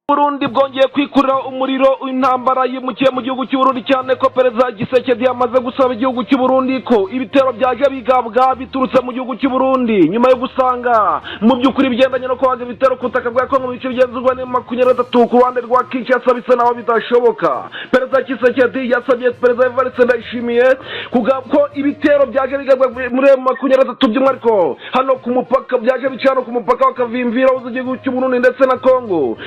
Burundi bwongeye kwikurira umuriro w'intambara yimukiye mu gihugu cy'u Burundi cyane ko perezida Gisekedi yamaze gusaba igihugu cy'u Burundi ko ibitero byaje bigabwa biturutse mu gihugu cy'u Burundi nyuma yo gusanga mu by'ukuri bigendanye no kwaga ibitero kutaka bwa Kongo bice bigenzurwa na M23 ku ruhande rwa Kinshasa bisa naho bidashoboka. Perezida Gisekedi yasabye perezida Evariste Ndayishimiye kugabwa ibitero byaje bigabwa muri M23 by'umwariko hano ku mupaka byaje bicano ku mupaka wa Kavimvira w'igihugu cy'u Burundi ndetse na Kongo.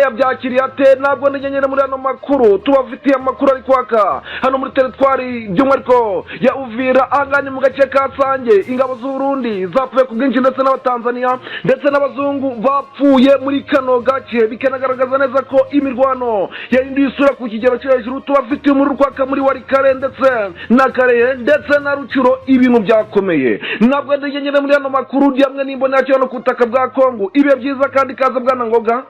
Yabyakiriye ate nabwo nigengene muri ano makuru tubafitiye amakuru ari kwaka hano muri teritwari by'umwariko ya Uvira anganye mu gace ka Sange ingabo z'u Burundi zapfuye ku bwinshi ndetse n'abatanzania ndetse n'abazungu bapfuye muri kano gace bikanagaragaza neza ko imirwano yarindiye isura ku kigero cyo hejuru tubafitiye umuriro kwaka muri Warikare ndetse na Karehe ndetse na Rucuro ibintu byakomeye nabwo nigengene muri ano makuru yamwe nimbona cyo no kutaka bwa Kongo ibe byiza kandi kaza bwana Ngoga.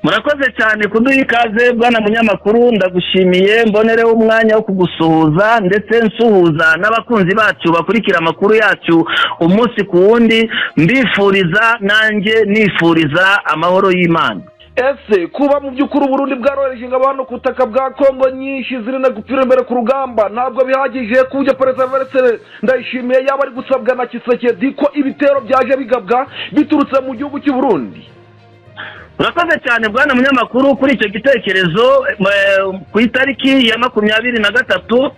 Murakoze cyane kuduha ikaze bwana munyamakuru ndagushimiye mbonereho umwanya wo kugusuhuza ndetse nsuhuza n'abakunzi bacu bakurikira amakuru yacu umunsi ku wundi mbifuriza nanjye nifuriza amahoro y'Imana. Ese kuba mu by'ukuri Burundi bwarohereje ingabo hano kutaka bwa Kongo nyinshi zirina gupfira imbere ku rugamba ntabwo bihagije kujya perezida Evariste Ndayishimiye yaba ari gusabwa na Kisekedi ko ibitero byaje bigabwa biturutse mu gihugu cy'u Burundi. Murakoze cyane bwana munyamakuru kuri icyo gitekerezo ku itariki ya 23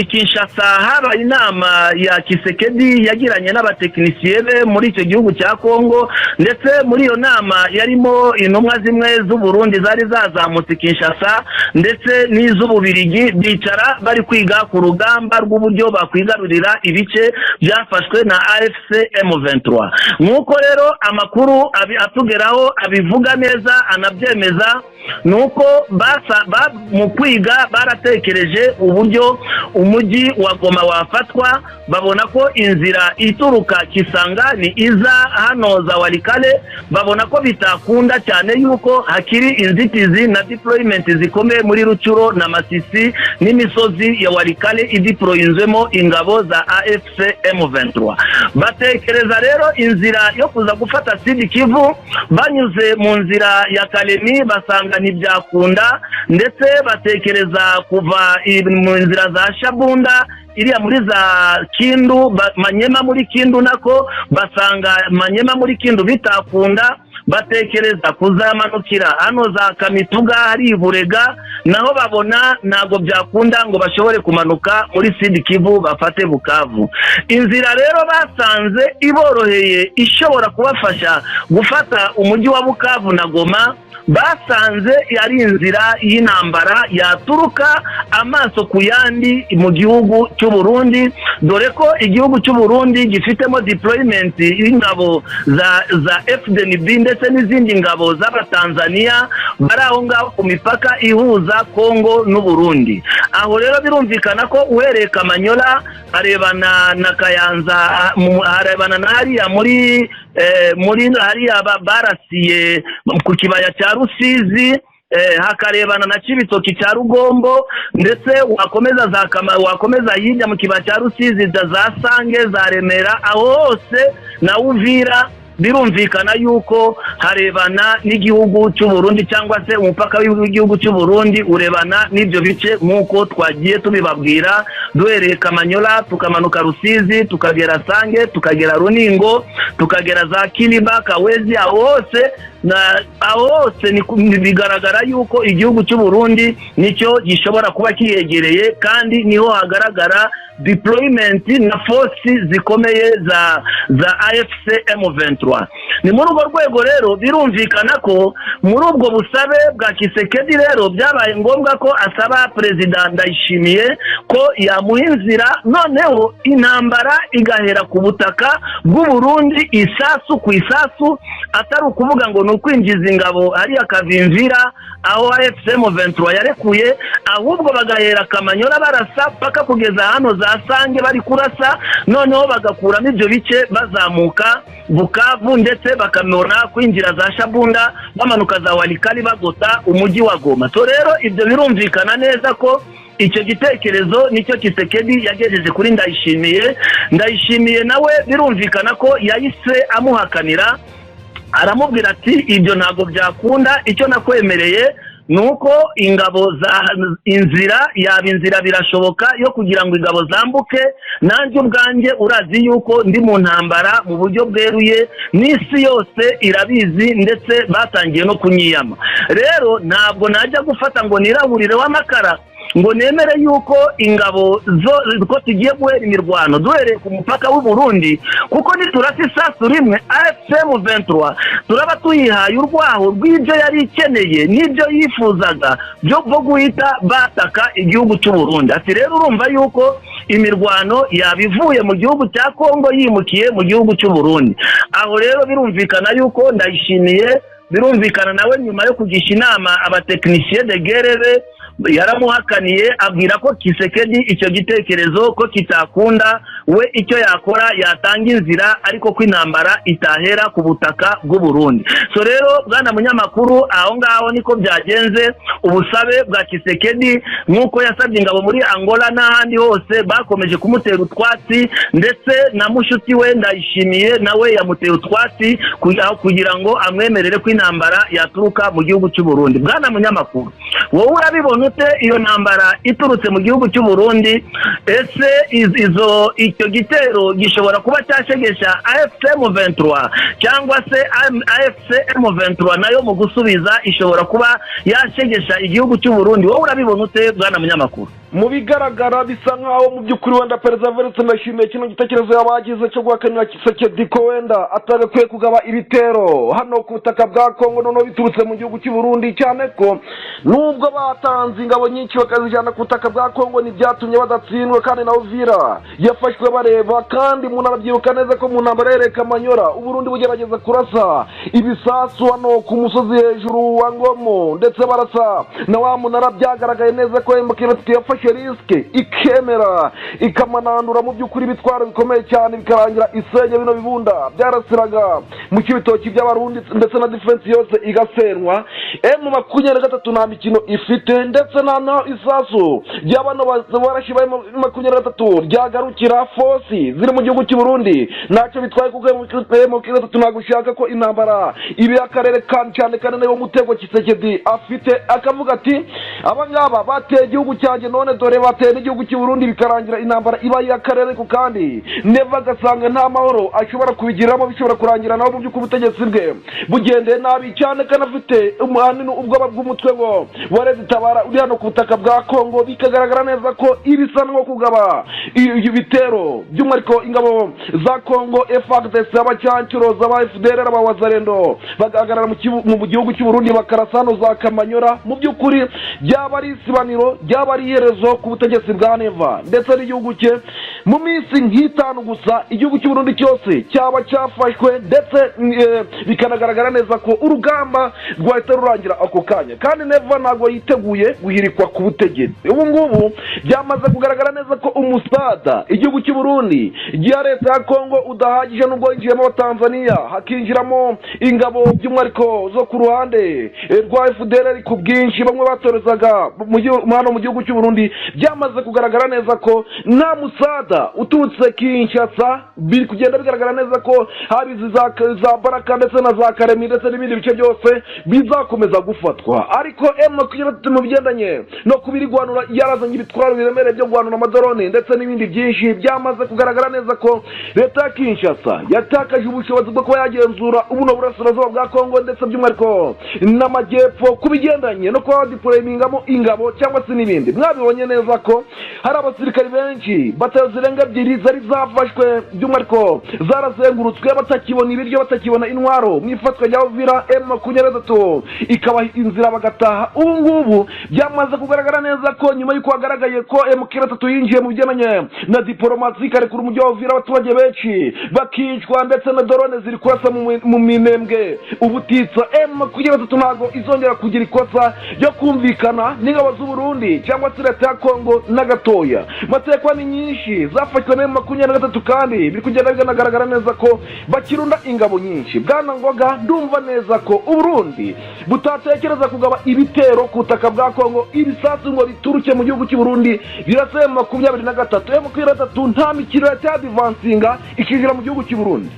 Kinshasa habaye inama ya Kisekedi yagiranye n'abatekinisiye be muri icyo gihugu cya Kongo ndetse muri iyo nama yarimo intumwa zimwe z'u Burundi zari zazamutse Kinshasa ndetse n'iz'Ububirigi bicara bari kwiga ku rugamba rw'uburyo bakwigarurira ibice byafashwe na AFC M23 nkuko rero amakuru atugeraho abivuga neza anabyemeza nuko mu kwiga baratekereje uburyo umujyi wa Goma wafatwa babona ko inzira ituruka Kisangani iza hano za Warikare babona ko bitakunda cyane yuko hakiri inzitizi na deployment zikomeye muri Rucuro na Masisi n'imisozi ya Warikare ideployinzemo ingabo za AFC M23 batekereza rero inzira yo kuza gufata Sud Kivu banyuze mu nzira ya Kalemi basanga ntibyakunda ndetse batekereza kuva mu nzira za Shabunda iriya muri za Kindu Manyema muri Kindu nako basanga Manyema muri Kindu bitakunda batekereza kuzamanukira hano za Kamituga hari Burega naho babona nago byakunda ngo bashobore kumanuka muri Sud Kivu bafate Bukavu. Inzira rero basanze iboroheye ishobora kubafasha gufata umujyi wa Bukavu na Goma basanze yari inzira y'intambara yaturuka amaso ku yandi mu gihugu cy'u Burundi dore ko igihugu cy'u Burundi gifitemo deployment y'ingabo za FDNB ndetse n'izindi ngabo z'abatanzania bari aho ngaho ku mipaka ihuza Kongo n'u Burundi. Aho rero birumvikana ko uhereye Kamanyola arebana na Kayanza arebana na hariya muri hariya barasiye ku kibaya cya Rusizi hakarebana na Cibitoki cya Rugombo ndetse wakomeza hirya mu kibaya cya Rusizi za Sange za Remera aho hose na Uvira birumvikana yuko harebana n'igihugu cy'u Burundi cyangwa se umupaka w'igihugu cy'u Burundi urebana n'ibyo bice nkuko twagiye tubibabwira duhereye Kamanyola tukamanuka Rusizi tukagera Sange tukagera Runingo tukagera za Kiliba Kawezi aho hose bigaragara yuko igihugu cy'u Burundi nicyo gishobora kuba kiyegereye kandi niho hagaragara deployment na force zikomeye za AFC M23. Ni muri urwo rwego rero birumvikana ko muri ubwo busabe bwa Kisekedi rero byabaye ngombwa ko asaba perezida Ndayishimiye ko yamuhinzira noneho intambara igahera ku butaka bw'u Burundi isasu ku isasu atari ukuvuga ngo nukwinjiza ingabo hariya Kavimvira aho AFC M23 yarekuye ahubwo bagahera Kamanyola barasa paka kugeza hano za Sange bari kurasa noneho bagakuramo ibyo bice bazamuka Bukavu ndetse bakamona kwinjira za Shabunda bamanuka za Walikali bagota umujyi wa Goma. So rero ibyo birumvikana neza ko icyo gitekerezo nicyo Kisekedi yagejeje kuri Ndayishimiye nawe birumvikana ko yahise amuhakanira aramubwira ati ibyo ntabwo byakunda, icyo nakwemereye nuko ingabo za inzira yaba inzira birashoboka yo kugira ngo ingabo zambuke, nanjye ubwanjye urazi yuko ndi mu ntambara mu buryo bweruye, n'isi yose irabizi ndetse batangiye no kunyiyama. Rero ntabwo najya gufata ngo nirahurire w'amakara ngo nemere yuko ingabo zo ko tugiye guhera imirwano duhereye ku mupaka w'u Burundi, kuko niturasa isasu rimwe AFC M23 turaba tuyihaye urwaho rw'ibyo yari ikeneye n'ibyo yifuzaga byo guhita bataka igihugu cy'u Burundi. Ati rero urumva yuko imirwano yabivuye mu gihugu cya Kongo yimukiye mu gihugu cy'u Burundi. Aho rero birumvikana yuko Ndayishimiye, birumvikana nawe nyuma yo kugisha inama abatekinisiye de guerre yaramuhakaniye, abwira ko Kisekedi icyo gitekerezo ko kitakunda, we icyo yakora yatanga inzira ariko ko intambara itahera ku butaka bw'u Burundi. So rero bwana munyamakuru, aho ngaho niko byagenze. Ubusabe bwa Kisekedi nkuko yasabye ingabo muri Angola n'ahandi hose bakomeje kumutera utwatsi, ndetse na mushuti we Ndayishimiye nawe yamutera utwatsi kugira ngo amwemerere ko intambara yaturuka mu gihugu cy'u Burundi. Bwana munyamakuru, wowe urabibona ute iyo ntambara iturutse mu gihugu cy'u Burundi? Ese icyo gitero gishobora kuba cyashegesha AFC M23 cyangwa se AFC M23 nayo mu gusubiza ishobora kuba yashegesha igihugu cy'u Burundi? Wowe urabibona ute bwana munyamakuru? Mu bigaragara bisa nkaho mu by'ukuri wenda Perezida Evariste Ndayishimiye kino gitekerezo yabagize cyo guhakanira Kisekedi ko wenda atagakwiye kugaba ibitero hano ku butaka bwa Kongo noneho biturutse mu gihugu cy'u Burundi, cyane ko nubwo batanze ingabo nyinshi bakazijana ku butaka bwa Kongo ntibyatumye badatsindwa, kandi na Uvira yafashwe bareba, kandi umuntu arabyibuka neza ko mu ntambara ya Kamanyora u Burundi bugerageza kurasa ibisasu hano ku musozi hejuru wa Ngomo, ndetse barasa na wa munara, byagaragaye neza ko M23 yafashe riske ikemera ikamanandura mu by'ukuri ibitwaro bikomeye cyane, bikarangira isenye bino bibunda byarasiraga mu kibitoki by'abarundi ndetse na defense yose igasenwa. M23 nta mikino ifite, ndetse na isasu ry'abano barashibaye M23 ryagarukira fosi ziri mu gihugu cy'u Burundi ntacyo bitwaye, kuko M23 ntabwo ushaka ko intambara ibi akarere cyane kandi nayo mutego Kisekedi afite, akavuga ati abangaba bateye igihugu cyanjye none dore bateye n'igihugu cy'u Burundi, bikarangira intambara iba y'akarere ku kandi neva gasanga nta mahoro ashobora kubigiramo, bishobora kurangira naho mu by'uko ubutegetsi bwe bugendeye nabi cyane, kandi afite umuhanini ubwoba bw'umutwe ngo warezitabara uri hano ku butaka bwa Kongo. Bikagaragara neza ko ibisa nko kugaba ibitero by'umwihariko ingabo za Kongo FARDC abacyancuro z'aba FDLR abawazarendo bagahagarara mu gihugu cy'u Burundi bakarasa hano za Kamanyora. Mu by'ukuri byaba ari isibaniro, byaba ari iherezo ku butegetsi bwa Neva ndetse n'igihugu cye. Mu minsi nk'itanu gusa igihugu cy'u Burundi cyose cyaba cyafashwe, ndetse bikanagaragara neza ko urugamba rwahita rurangira ako kanya, kandi Neva ntabwo yiteguye guhirikwa ku butegetsi. Ubu ngubu byamaze kugaragara neza ko umusada igihugu cy'u Burundi giha leta ya Kongo udahagije, nubwo yinjiyemo Tanzania hakinjiramo ingabo by'umwihariko zo ku ruhande rwa FDLR ku bwinshi, bamwe batorezaga hano mu gihugu cy'u Burundi. Byamaze kugaragara neza ko nta musada uturutse Kinshasa, biri kugenda bigaragara neza ko habizi za Baraka ndetse na za Karemi ndetse n'ibindi bice byose bizakomeza gufatwa, ariko M23 mu bigendanye no kubirigwanura yarazanye ibitwaro biremereye byo guhanura amadorone ndetse n'ibindi byinshi. Byamaze kugaragara neza ko leta ya Kinshasa yatakaje ubushobozi bwo kuba yagenzura ubuno burasirazuba bwa Kongo ndetse by'umwihariko n'amajyepfo ku bigendanye no kuba deployingamo ingabo cyangwa se n'ibindi. Mwabibonye neza ko hari abasirikari benshi batazirenga 2 zari zafashwe by'umwihariko zarazengurutswe batakibona ibiryo, batakibona intwaro mu ifatwa rya Uvira. M23 ikaba inzira bagataha. Ubu ngubu byamaze kugaragara neza ko nyuma y'uko hagaragaye ko M23 yinjiye mu bigendanye na diplomasi kare kuri umujyi wa Uvira, abaturage benshi bakicwa ndetse na drone ziri kurasa mu minembwe ubutitsa. M23 ntago izongera kugira ikosa ryo kumvikana n'ingabo z'u Burundi cyangwa se leta ya Kongo na gatoya. Matekwa ni nyinshi zafashwe na M23 kandi biri kugenda bigaragara neza ko bakirunda ingabo nyinshi. Bwana Ngoga, ndumva neza ko u Burundi butatekereza kugaba ibitero ku butaka bwa Kongo, ibisasu ngo bituruke mu gihugu cy'u Burundi birase M23. M23 nta mikino ya advancinga ikinjira mu gihugu cy'u Burundi.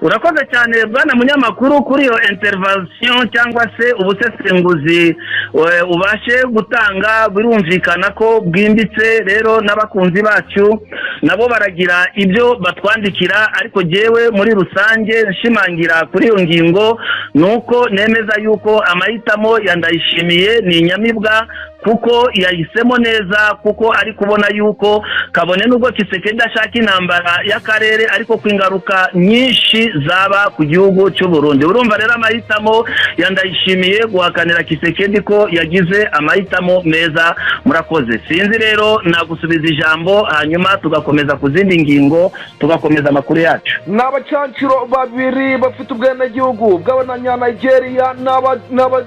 urakoze cyane bwana munyamakuru kuri iyo intervention cyangwa se ubusesenguzi ubashe gutanga. Birumvikana ko bwimbitse rero n'abakunzi bacu nabo baragira ibyo batwandikira, ariko jewe muri rusange nshimangira kuri iyo ngingo nuko nemeza yuko amahitamo yandayishimiye ni inyamibwa kuko yahisemo neza, kuko ari kubona yuko kabone nubwo Kisekedi ashaka intambara y'akarere ariko kwingaruka nyinshi zaba ku gihugu cy'u Burundi. Urumva rero amahitamo yandayishimiye guhakanira Kisekedi ko yagize amahitamo meza. Murakoze. Sinzi rero nagusubiza ijambo hanyuma tugakomeza ku zindi ngingo, tugakomeza amakuru yacu. N'abacanciro babiri bafite ubwenegihugu bw'abanya Nigeria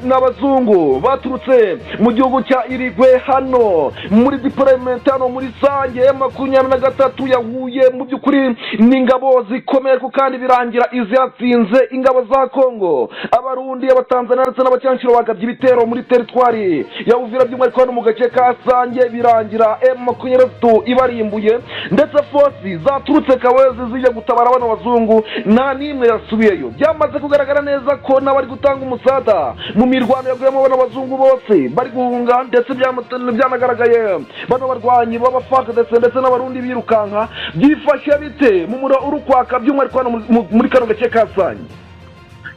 n'abazungu baturutse mu gihugu cya Irigwe hano muri deployment hano muri sange M23 yahuye mu by'ukuri n'ingabo zikomeye kandi birangira izatsinze ingabo za Kongo. Abarundi, abatanzania ndetse n'abacanciro bagabye ibitero muri teritwari ya Uvira by'umwihariko hano mu gace ka Sange, birangira M23 ibarimbuye ndetse force zaturutse Kawezi zijya gutabara abana bazungu nta nimwe yasubiyeyo. Byamaze kugaragara neza ko n'abari gutanga umusada mu mirwano yaguyemo abana bazungu bose bari guhunga, ndetse byanagaragaye bano barwanyi b'abafaka ndetse n'abarundi birukanka. Byifashe bite mu mura urukwaka by'umwihariko hano muri kano gace ka Sange?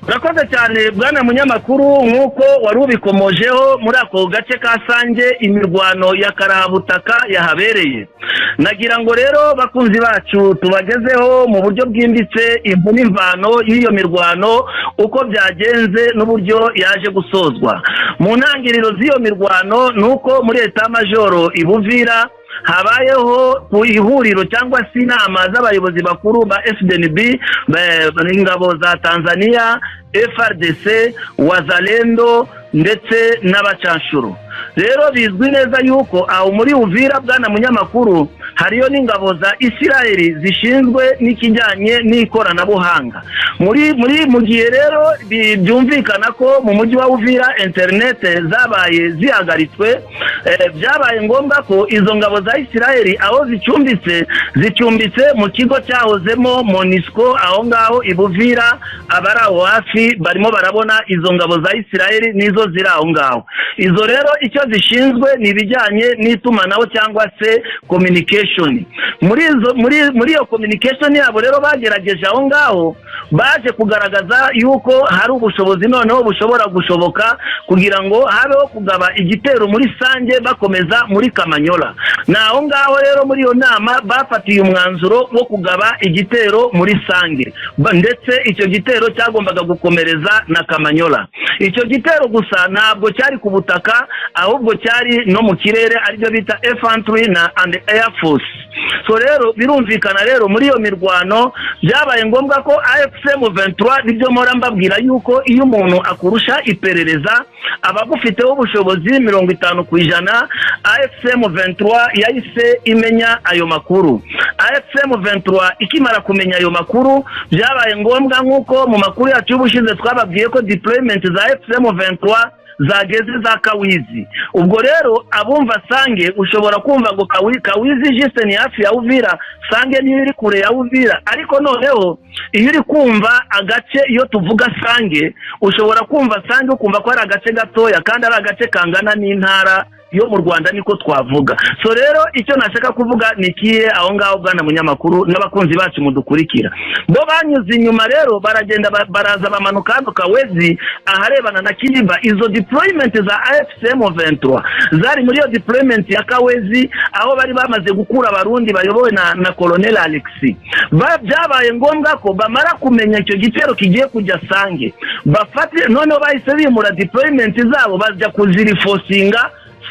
Urakoze cyane bwana munyamakuru, nkuko wari ubikomojeho muri ako gace ka Sange imirwano ya karahabutaka yahabereye. Nagira ngo rero bakunzi bacu tubagezeho mu buryo bwimbitse imvu n'imvano y'iyo mirwano uko byagenze n'uburyo yaje gusozwa. Mu ntangiriro z'iyo mirwano nuko muri Etat Majoro Ibuvira habayeho ku ihuriro cyangwa se inama z'abayobozi bakuru ba FDNB, ingabo za Tanzania, FRDC, Wazalendo ndetse n'abacanshuro. Rero bizwi neza yuko aho muri Uvira bwana munyamakuru hariyo n'ingabo za Isiraheli zishinzwe n'ikijyanye n'ikoranabuhanga. Mu gihe rero byumvikana ko mu mujyi wa Uvira internet zabaye zihagaritswe, byabaye ngombwa ko izo ngabo za Isiraheli aho zicumbitse mu kigo cyahozemo MONUSCO aho ngaho Ibuvira. Abari aho hafi barimo barabona izo ngabo za Isiraheli nizo ziri aho ngaho. Izo rero icyo zishinzwe ni ibijyanye n'itumanaho cyangwa se communication. Muri iyo communication yabo rero bagerageje aho ngaho, baje kugaragaza yuko hari ubushobozi noneho bushobora gushoboka kugira ngo habeho kugaba igitero muri Sange bakomeza muri Kamanyola. Na aho ngaho rero muri iyo nama bafatiye umwanzuro wo kugaba igitero muri Sange, ndetse icyo gitero cyagombaga gukomereza na Kamanyola. Icyo gitero gusa ntabwo cyari ku butaka ahubwo cyari no mu kirere, aribyo bita infantry and air force. So rero birumvikana rero muri iyo mirwano byabaye ngombwa ko AFC M23 nibyo mpora mbabwira yuko iyo umuntu akurusha iperereza abagufiteho ubushobozi 50%, AFC M23 yahise imenya ayo makuru. AFC M23 ikimara kumenya ayo makuru byabaye ngombwa nkuko mu makuru yacu y'ubushize twababwiye ko deployment za AFC M23 zageze za Kawizi. Ubwo rero abumva Sange ushobora kumva ngo Kawizi jiste ni hafi ya Uvira, Sange niyo iri kure ya Uvira. Ariko noneho iyo uri kumva agace, iyo tuvuga Sange ushobora kumva Sange ukumva ko ari agace gatoya kandi ari agace kangana n'intara yo mu Rwanda niko twavuga. So rero icyo nashaka kuvuga nikiye aho ngaho bwana munyamakuru n'abakunzi bacu mudukurikira. Bo banyuze inyuma rero baragenda baraza bamanuka Kawezi aharebana na Kiliba. Izo deployment za AFC M23 zari muri yo deployment ya Kawezi aho bari bamaze gukura abarundi bayobowe na Colonel Alexis. Byabaye ngombwa ko bamara kumenya icyo gitero kigiye kujya Sange, bafate noneho bahise bimura deployment zabo bajya kuzirifosinga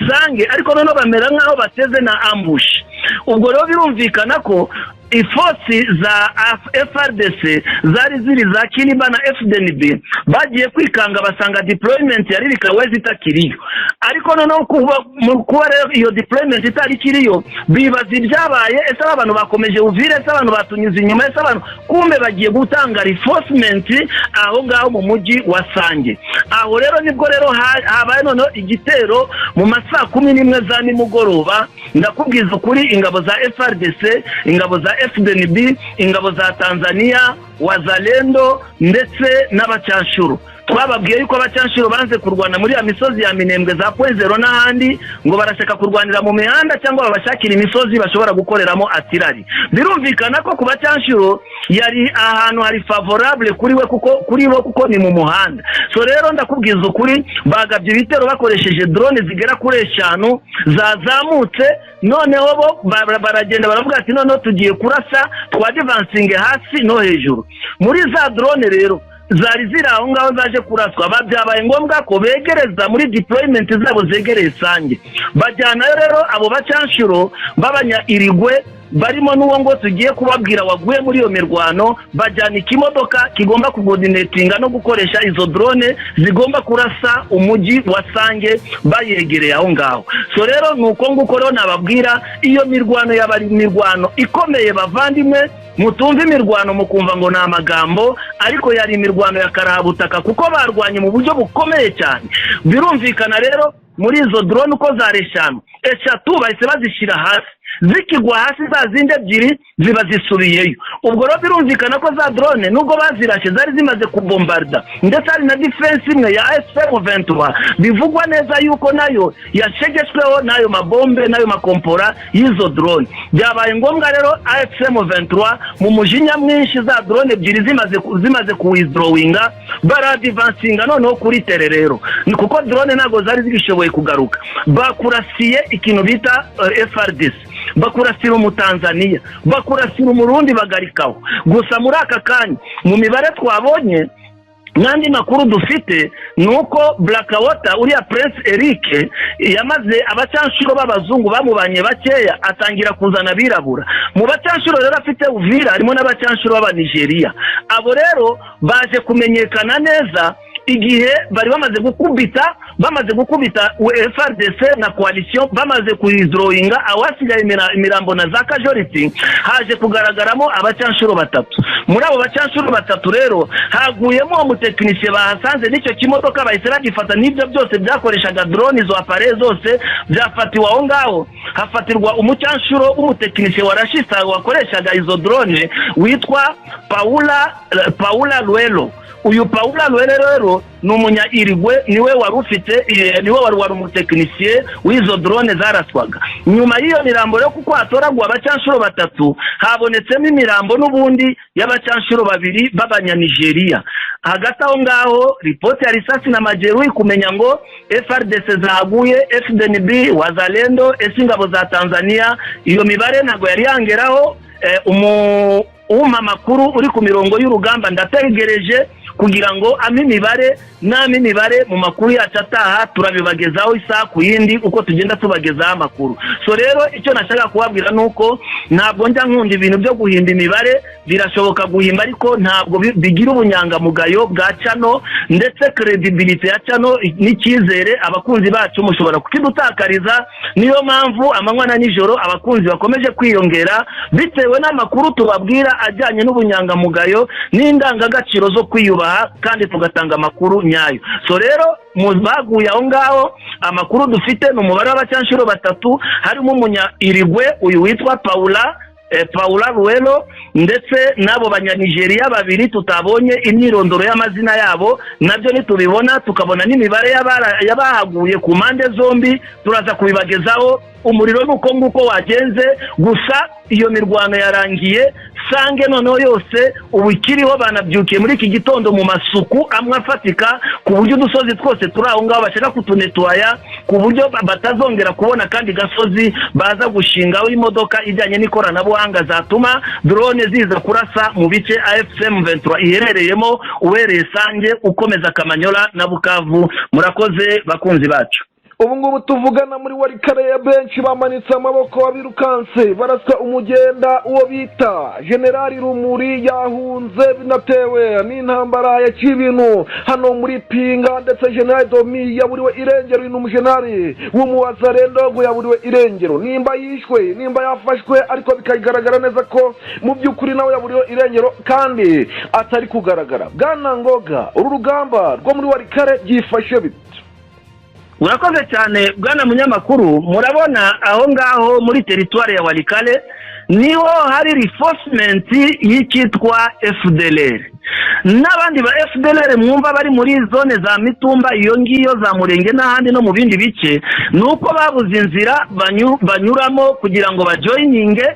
Sange, ariko noneho bamera nkaho bateze na ambush. Ubwo rero birumvikana ko ifosi za FRDC zari ziri za Kiliba na FDNB bagiye kwikanga basanga deployment yari Kawezi itakiriyo. Ariko noneho kuba rero iyo deployment itari kiriyo bibaza ibyabaye, ese abantu bakomeje Uvira, ese abantu batunyuze inyuma, ese abantu kumbe bagiye gutanga reinforcement aho ngaho mu mujyi wa Sange. Aho rero nibwo rero habaye noneho igitero mu masaa 11 za nimugoroba. Ndakubwiza kuri ingabo za FRDC, ingabo za FDNB, ingabo za Tanzania, Wazalendo ndetse n'abacyanshuro. Twababwiye yuko abacyanshuro banze kurwana muri ya misozi ya Minembwe za Point0 n'ahandi ngo barashaka kurwanira mu mihanda cyangwa babashakira imisozi bashobora gukoreramo atirari. Birumvikana ko ku bacyanshuro yari ahantu hari favorable kuri bo kuko ni mu muhanda. So rero ndakubwiza ukuri, bagabye ibitero bakoresheje drone zigera kuri 5 zazamutse, noneho bo baragenda baravuga ati noneho tugiye kurasa twadvancing hasi no hejuru. Muri za drone rero zari ziri aho ngaho zaje kuraswa, babyabaye ngombwa ko begereza muri deployment zabo zegereye Sange. Bajyanayo rero abo bacyanshuro babanya Irigwe barimo n'uwo ngo tugiye kubabwira waguye muri iyo mirwano, bajyana ikimodoka kigomba coordinatinga no gukoresha izo drone zigomba kurasa umujyi wa Sange bayegereye aho ngaho. So rero nuko nguko rero nababwira, iyo mirwano yabari mirwano ikomeye bavandimwe, mutumva imirwano mukumva ngo na magambo, ariko yari imirwano ya karahabutaka kuko barwanye mu buryo bukomeye cyane. Birumvikana rero muri izo drone uko zari 5 bahise bazishira hasi, zikigwa hasi za zindi 2 ziba zisubiyeyo. Ubwo rero birumvikana ko za drone nubwo bazirashe zari zimaze kubombarda, ndetse ari na defense imwe ya AFC-M23 bivugwa neza yuko nayo yashegeshweho nayo mabombe nayo makompora y'izo drone. Byabaye ngombwa rero AFC-M23 mu mujinya mwinshi za drone 2 zimaze kuwithdrawinga baradvancinga noneho kuri tererero, ni kuko drone nago zari zishoboye kugaruka. Bakurasiye ikintu bita FRDC, bakurasira umutanzania, bakurasira umurundi bagarikaho. Gusa muri aka kanya mu mibare twabonye nandi makuru dufite nuko Blackwater uriya Prince Eric yamaze abacyanshuro b'abazungu bamubanye bakeya atangira kuzana birabura. Mu bacyanshuro rero afite Uvira harimo n'abacyanshuro b'aba Nigeria. Abo rero baje kumenyekana neza igihe bari bamaze gukubita FRDC na coalition, bamaze kuwithdrawinga awasigaye imirambo na za casualty, haje kugaragaramo abacyanshuro 3. Muri abo bacyanshuro 3 rero haguyemo umutekinisiye bahasanze n'icyo kimodoka bahise bagifata, n'ibyo byose byakoreshaga drone izo appareil zose byafatiwa aho ngaho. Hafatirwa umucyanshuro umutekinisiye warashisa wakoreshaga izo drone witwa Paula Luelo. Uyu Paula Luelo n'umunya Irigwe, niwe wari umutekinisiye w'izo drone zaraswaga. Nyuma y'iyo mirambo rero kuko hatoragwa abacyanshuro 3, habonetsemo imirambo n'ubundi y'abacyanshuro 2 b'abanya Nigeria. Hagati aho ngaho ripoti ya risasi na majeru ikumenya ngo FRDC zaguye, FDNB, Wazalendo, ingabo za Tanzania. Iyo mibare ntago yari yangeraho. Umpa makuru uri ku mirongo y'urugamba ndategereje kugira ngo imibare mu makuru yacu ataha turabibagezaho isaha ku yindi uko tugenda tubagezaho amakuru. So rero icyo nashaka kubabwira nuko ntabwo njya nkunda ibintu byo guhimba imibare, birashoboka guhimba ariko ntabwo bigira ubunyangamugayo bwa channel, ndetse credibility ya channel n'icyizere abakunzi bacu mushobora kukidutakariza. Niyo mpamvu amanywa na nijoro abakunzi bakomeje kwiyongera bitewe n'amakuru tubabwira ajyanye n'ubunyangamugayo n'indangagaciro zo kwiyubaha kandi tugatanga amakuru nyayo. So rero mubaguye aho ngaho amakuru dufite n'umubare w'abacyanshuro 3, harimo umunya Irigwe uyu witwa Paula Luelo, ndetse nabo banyanigeria 2 tutabonye imyirondoro y'amazina yabo. Nabyo nitubibona tukabona n'imibare yabahaguye ku mande zombi turaza kubibagezaho. Umuriro nuko nguko wagenze, gusa iyo mirwano yarangiye. Sange noneho yose ubikiriho banabyukiye muri iki gitondo mu masuku amwe afatika, ku buryo udusozi twose turi aho ngaho bashaka kutunetwaya, ku buryo batazongera kubona kandi gasozi baza gushingaho imodoka ijyanye n'ikoranabuhanga zatuma drone ziza kurasa mu bice AFC-M23 iherereyemo, ubereye Sange ukomeza Kamanyola na Bukavu. Murakoze bakunzi bacu. Ubu ngubu tuvugana muri Warikare benshi bamanitse amaboko babirukanse barasa umugenda uwo bita General Rumuri yahunze binatewe n'intambara ya Kibintu hano muri Pinga, ndetse General Domi yaburiwe irengero n'umujenari w'umuwazarendo ngo yaburiwe irengero, nimba yishwe nimba yafashwe, ariko bikagaragara neza ko mu by'ukuri nawe yaburiwe irengero kandi atari kugaragara. Bwana Ngoga, uru rugamba rwo muri Warikare byifashe bite? urakoze cyane bwana munyamakuru. Murabona aho ngaho muri teritwari ya Walikale niho hari reinforcement y'ikitwa FDLR. N'abandi ba FDLR mwumva bari muri zone za Mitumba iyo ngiyo za Murenge n'ahandi no mu bindi bice, nuko babuze inzira banyuramo kugira ngo bajoininge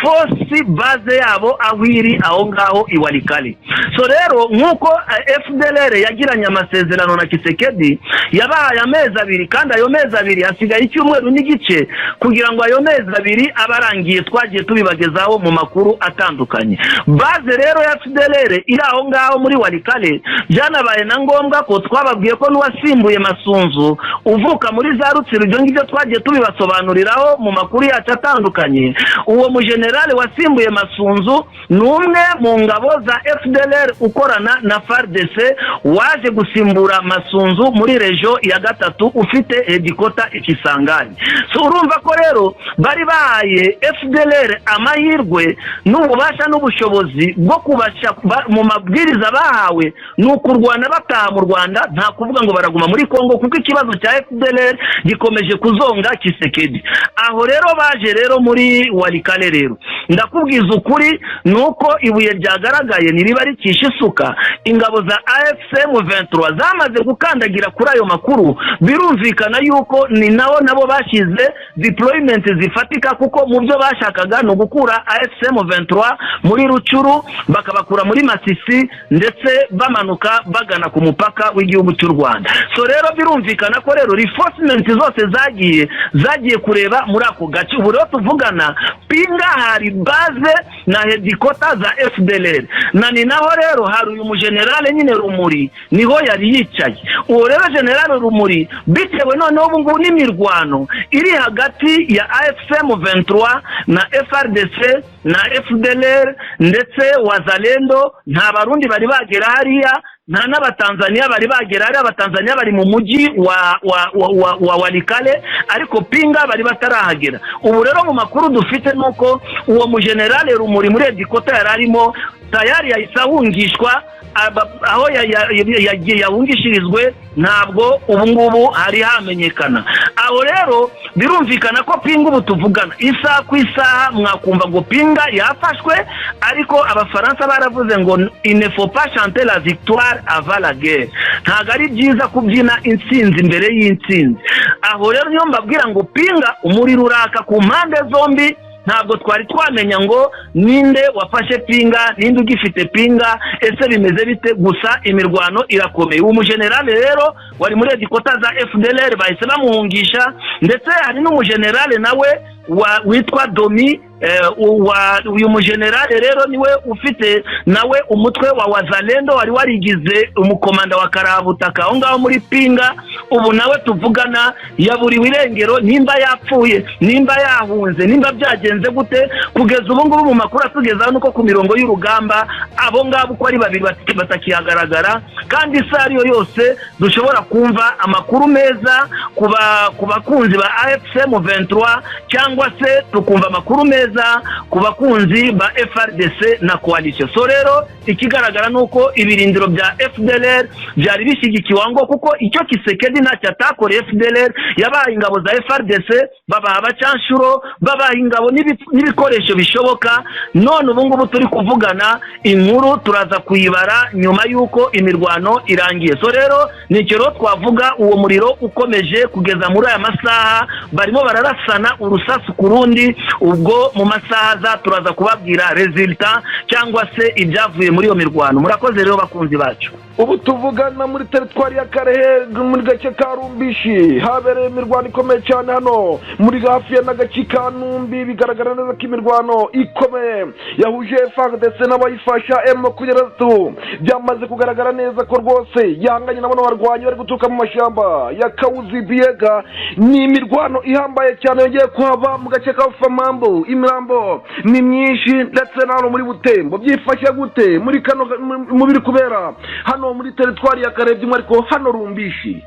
force base yabo ahwiri aho ngaho i Walikale. So rero nkuko FDLR yagiranye amasezerano na Kisekedi, yabahaye amezi abiri, kandi ayo mezi abiri hasigaye icyumweru n'igice kugira ngo ayo mezi abiri abarangiye twagiye tubibagezaho mu makuru atandukanye. Base rero ya FDLR iri aho ngaho muri Walikale, byanabaye na ngombwa ko twababwiye ko n'uwasimbuye Masunzu uvuka muri za Rutsiro, ibyo ngibyo twagiye tubibasobanuriraho mu makuru yacu atandukanye. Uwo generale wasimbuye Masunzu numwe mu ngabo za FDLR ukorana na FARDC waje gusimbura Masunzu muri region ya gatatu ufite hedikota Ikisangani. So urumva ko rero bari bahaye FDLR amahirwe n'ububasha n'ubushobozi bwo kubasha mu mabwiriza bahawe n'ukurwana bataha mu Rwanda, nta kuvuga ngo baraguma muri Kongo, kuko ikibazo cya FDLR gikomeje kuzonga Kisekedi. Aho rero baje rero muri Walikale rero ndakubwiza ukuri nuko ibuye ryagaragaye niriba rikisha isuka. Ingabo za AFC M23 zamaze gukandagira kuri ayo makuru, birumvikana yuko ni nabo bashize deployment zifatika, kuko mu byo bashakaga no gukura AFC M23 muri Rucuru bakabakura muri Masisi ndetse bamanuka bagana ku mupaka w'igihugu cy'u Rwanda. So rero birumvikana ko rero reinforcement zose zagiye kureba muri ako gace. Ubu rero tuvugana Pinga hari base na hedikota za FDLR, na ni naho rero hari uyu mugenerale nyine Rumuri niho yari yicaye. Uwo rero generale Rumuri bitewe noneho ubu ngubu n'imirwano iri hagati ya AFC M23 na FARDC na FDLR ndetse Wazalendo, nta barundi bari bagera hariya, nta n'abatanzania bari bagera hariya. Abatanzania bari mu mujyi wa Walikale, ariko Pinga bari batarahagera. Ubu rero mu makuru dufite nuko uwo mugenerale Rumuri muri hedikota yararimo tayari yahungishwa, aho yahungishirizwe ntabwo ubu ngubu hari hamenyekana. Aho rero birumvikana ko Pinga ubu tuvugana isaha ku isaha mwakumva ngo Pinga yafashwe, ariko abafaransa baravuze ngo il ne faut pas chanter la victoire avant la guerre, ntago ari byiza kubyina intsinzi imbere y'intsinzi. Aho rero niyo mbabwira ngo Pinga umuriro uraka ku mpande zombi, ntabwo twari twamenya ngo ninde wafashe Pinga, ninde ugifite Pinga, ese bimeze bite. Gusa imirwano irakomeye. Uwo mugenerale rero wari muri hedikota za FDLR bahise bamuhungisha, ndetse hari n'umugenerale nawe witwa Domi. Uyu mugenerale rero niwe ufite nawe umutwe wa Wazalendo wari warigize umukomanda wa Karabutaka aho ngaho muri Pinga. Ubu nawe tuvugana yaburiwe irengero, nimba yapfuye, nimba yahunze, nimba byagenze gute. Kugeza ubu ngubu mu makuru atugezaho nuko ku mirongo y'urugamba abo ngabo uko ari babiri batakihagaragara, kandi isari yose dushobora kumva amakuru meza ku bakunzi ba AFC M23, cyangwa se tukumva amakuru meza ku bakunzi ba FARDC na coalition. So rero ikigaragara nuko ibirindiro bya FDLR byari bishyigikiwe ngo, kuko icyo Kisekedi ntacyo atakoreye FDLR, yabaye ingabo za FARDC babaha abacanshuro, babaha ingabo n'ibikoresho bishoboka. None ubu ngubu turi kuvugana inkuru turaza kuyibara nyuma yuko imirwano irangiye. So rero nicyo rero twavuga, uwo muriro ukomeje kugeza muri aya masaha, barimo bararasana urusasu ku rundi. Ubwo mu masaha za turaza kubabwira resulta cyangwa se ibyavuye muri iyo mirwano. Murakoze rero bakunzi bacu. Ubu tuvugana muri teritwari ya Karehe muri gace ka Rumbishi habereye imirwano ikomeye cyane hano muri hafi ya n'agace ka Numbi. Bigaragara neza ko imirwano ikomeye yahuje FARDC n'abayifasha M23 byamaze kugaragara neza ko rwose yahanganye n'abana barwanyi bari guturuka mu mashyamba ya Kauzi Biega. Ni imirwano ihambaye cyane yongeye kuhaba mu gace ka Famambo. Imirambo ni myinshi ndetse n'aho muri Butembo. Byifashe gute muri kano mubiri kubera hano muri teritwari ya Karehe ariko hano Rumbishi?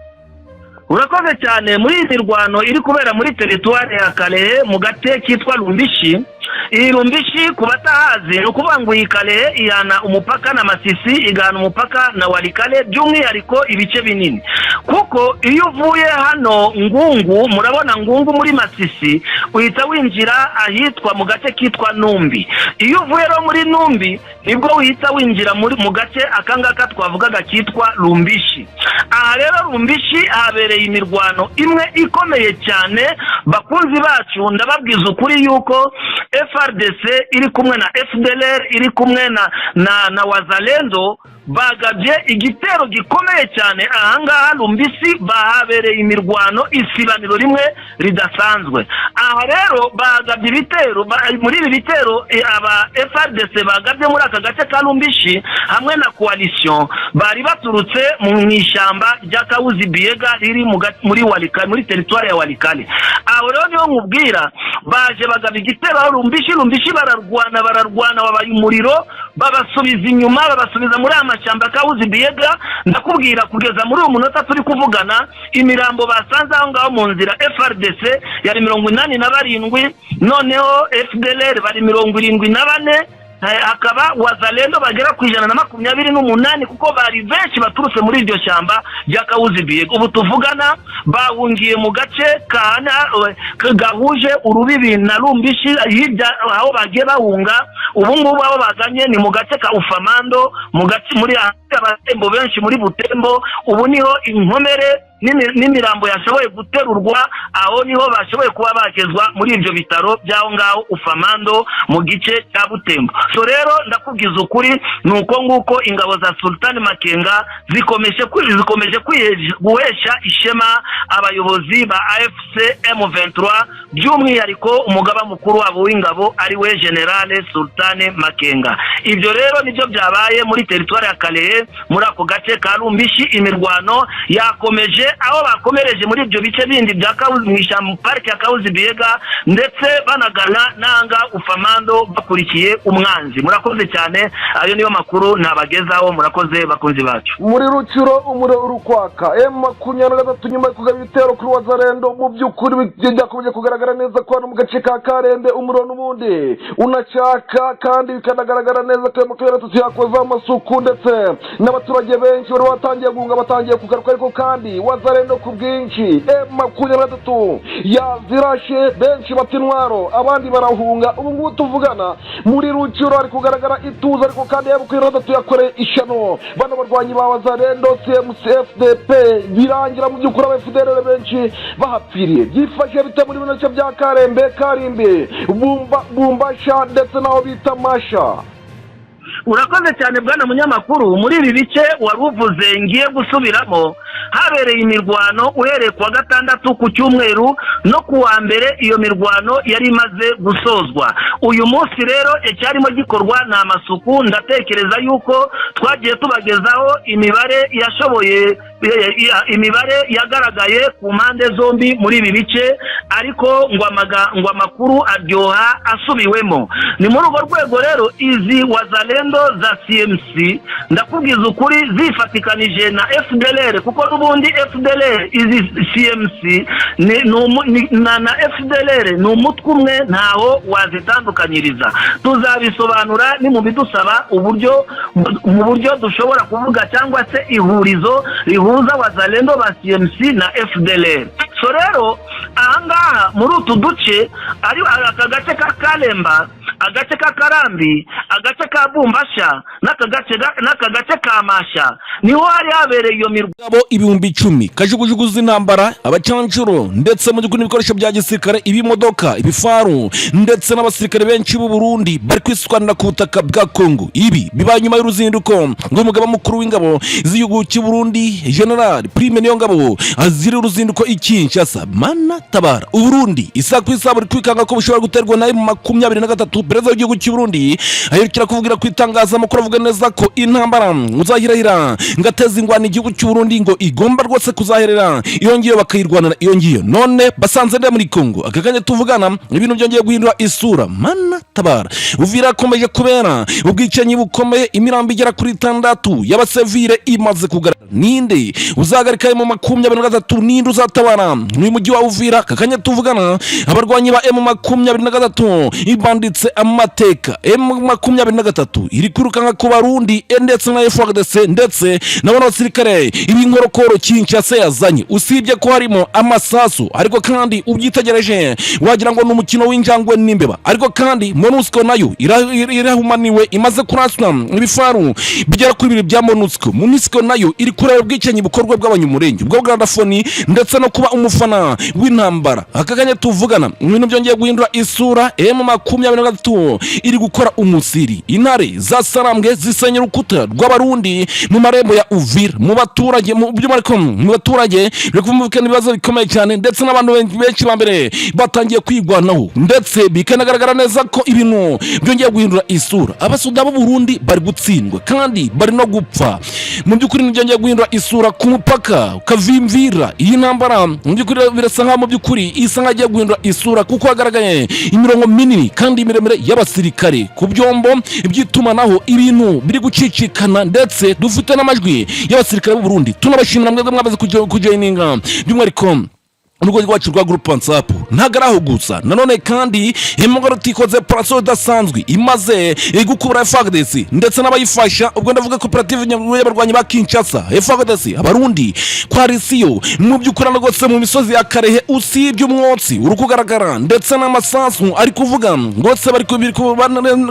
Urakoze cyane. Muri iyi mirwano iri kubera muri teritwari ya Karehe mu gace kitwa Rumbishi, iyi Lumbishi ku batahazi ni ukuvuga ngo iyi Kalehe ihana umupaka na Masisi, igana umupaka na Walikale, by'umwihariko ibice binini. Kuko iyo uvuye hano Ngungu, murabona Ngungu muri Masisi, uhita winjira ahitwa mu gace kitwa Numbi. Iyo uvuye ro muri Numbi nibwo uhita winjira mu gace akangaka twavugaga kitwa Lumbishi. Aha rero Lumbishi habereye imirwano imwe ikomeye cyane. Bakunzi bacu ndababwiza ukuri yuko FRDC iri kumwe na FDLR iri kumwe na Wazalendo bagabye igitero gikomeye cyane ahangaha Lumbishi, bahabereye imirwano isibaniro rimwe ridasanzwe. Aha rero bagabye ibitero, muri ibi bitero aba FRDC bagabye muri aka gace ka Lumbishi hamwe na coalition bari baturutse mu ishyamba rya Kawuzi Biega riri muri Walikale, muri territoire ya Walikale. Aho rero niho nkubwira baje bagabye igitero Lumbishi bararwana wabaye umuriro, babasubiza inyuma, babasubiza muri amashyamba Kawuzi Biega. Ndakubwira kugeza muri uyu munota turi kuvugana imirambo basanze aho ngaho mu nzira FRDC yari 87, noneho FDLR bari 74, hakaba Wazalendo bagera ku 128 kuko bari benshi baturutse muri iryo shyamba rya Kawuzi Biega. Ubu tuvugana bahungiye mu gace gahuje urubibi na Lumbishi, hirya aho bagiye bahunga. Ubu ngubu aho baganye ni mu gace ka Ufamando, mu gace muri abatembo benshi muri Butembo. Ubu niho inkomere n'imirambo yashoboye guterurwa, aho niho bashoboye kuba bagezwa muri ibyo bitaro by'aho ngaho Ufamando mu gice cya Butembo. So rero ndakubwiza ukuri nuko nguko ingabo za Sultan Makenga zikomeje guhesha ishema abayobozi ba AFC M23, by'umwihariko umugaba mukuru wabo w'ingabo ari we General Sultan Makenga. Ibyo rero nibyo byabaye muri territoire ya Kalehe muri ako gace ka Lumbishi. Imirwano yakomeje aho bakomereje muri ibyo bice bindi bya Kawuzi, mu park ya Kawuzi Biega, ndetse banagana nanga Ufamando bakurikiye umwanzi. Murakoze cyane, ayo niyo makuru nabagezaho. Murakoze bakunzi bacu. Muri Rucuro umuriro urukwaka M23 nyuma yo kugaba ibitero kuri Wazalendo, mu by'ukuri byakomeje kugaragara neza ko mu gace ka Karembe umuriro n'ubundi unacaka, kandi bikanagaragara neza ko M23 yakoze amasuku, ndetse n'abaturage benshi bari batangiye guhunga, batangiye kugaruka. Ariko kandi Wazalendo ku bwinshi M23 yazirashe, benshi batintwaro, abandi barahunga. Ubu ngubu tuvugana muri Rucuro ari kugaragara ituza, ariko kandi M23 yakoreye ishano bano barwanyi ba Wazalendo CMCFDP, birangira mu by'ukuri aba FDLR benshi bahapfiriye. Byifashe bite muri bino bice bya Karembe, Karimbe, Bumbasha ndetse naho bita Masha? Urakoze cyane bwana munyamakuru. Muri ibi bice waruvuze ngiye gusubiramo, habereye imirwano uhereye kwa gatandatu ku cyumweru no kuwa mbere. Iyo mirwano yari imaze gusozwa. Uyu munsi rero icyarimo gikorwa na amasuku. Ndatekereza yuko twagiye tubagezaho imibare yashoboye, imibare yagaragaye ku mpande zombi muri ibi bice, ariko ngo amakuru aryoha asubiwemo. Ni muri urwo rwego rero izi Wazalendo za CMC ndakubwiza ukuri zifatikanije na FDLR, kuko n'ubundi FDLR izi CMC na FDLR ni umutwe umwe, ntaho wazitandukanyiriza. Tuzabisobanura ni mu bidusaba mu buryo dushobora kuvuga, cyangwa se ihurizo rihuza Wazalendo ba CMC na FDLR. So rero ahangaha muri utu duce ari aka gace ka Kalemba, agace ka Karambi, agace ka Bumbasha n'aka gace ka Masha, niho hari habereye iyo mirwano. Ibihumbi 10 kajugujugu z'intambara, abacancuro ndetse mu by'ukuri n'ibikoresho bya gisirikare, ibimodoka, ibifaru ndetse n'abasirikare benshi b'u Burundi bari kwiswanira ku butaka bwa Kongo. Ibi bibaye nyuma y'uruzinduko rw'umugaba mukuru w'ingabo z'igihugu cy'u Burundi General Prime Niyongabo aziri uruzinduko Kinshasa. Mana tabara u Burundi isa ku isaburi kwikanga ko bushobora guterwa na M23 perezida w'igihugu cy'u Burundi aherukira kuvugira ku itangazamakuru avuga neza ko intambara uzahirahira ngateza ingwano igihugu cy'u Burundi ngo igomba rwose kuzaherera iyo ngiyo bakayirwanira iyo ngiyo. None basanze nde muri Kongo aka kanya tuvugana ibintu byongeye guhindura isura. Mana tabara Uvira akomeje kubera ubwicanyi bukomeye, imirambo igera kuri 6 y'abasivile imaze kugaragara. Ninde uzagarika mu 23? Ninde uzatabara mu mujyi wa Uvira aka kanya tuvugana? Abarwanyi ba M23 ibanditse amateka. M23 iri kwirukanka ku Barundi ndetse na FARDC ndetse n'abana basirikare ibinkorokoro Kinshasa yazanye, usibye ko harimo amasasu ariko kandi ubyitegereje wagira ngo n'umukino w'injangwe n'imbeba. Ariko kandi MONUSCO nayo irahumaniwe, imaze kuraswa ibifaru bigera kuri 2 bya MONUSCO nayo iri kureba ubwicanyi bukorwa bw'abanyumurenge ubwo bwandafoni ndetse no kuba umufana w'intambara. Aka kanya tuvugana ibintu byongeye guhindura isura. M23 iri gukora umusiri, intare za Sarambwe zisenya urukuta rw'Abarundi mu marembo ya Uvira, mu baturage mu baturage biri kuvumbuka ibibazo bikomeye cyane ndetse n'abantu benshi bambere batangiye kwigwanaho ndetse bikanagaragara neza ko ibintu byongeye guhindura isura. Abasuda b'u Burundi bari gutsindwa kandi bari no gupfa. Mu byukuri byongeye guhindura isura ku mupaka ukavimvira. Iyi ntambara mu byukuri birasa nka mu byukuri isa nkagiye guhindura isura kuko hagaragaye imirongo minini kandi miremire y'abasirikare ku byombo iby'itumanaho, ibintu biri gucicikana ndetse dufite n'amajwi y'abasirikare b'u Burundi. Tunabashimira mwebwe mwabaze kujoininga by'umwihariko urugo rwacu rwa group WhatsApp. Ntagaraho gusa nanone kandi imugoroti ikoze operation dasanzwe imaze gukubura FARDC ndetse n'abayifasha, ubwo ndavuga cooperative y'abarwanyi ba Kinshasa FARDC Abarundi Coalition mu by'ukurana rwose mu misozi ya Karehe, usibye umwotsi uri kugaragara ndetse n'amasasu ari kuvuga rwose bari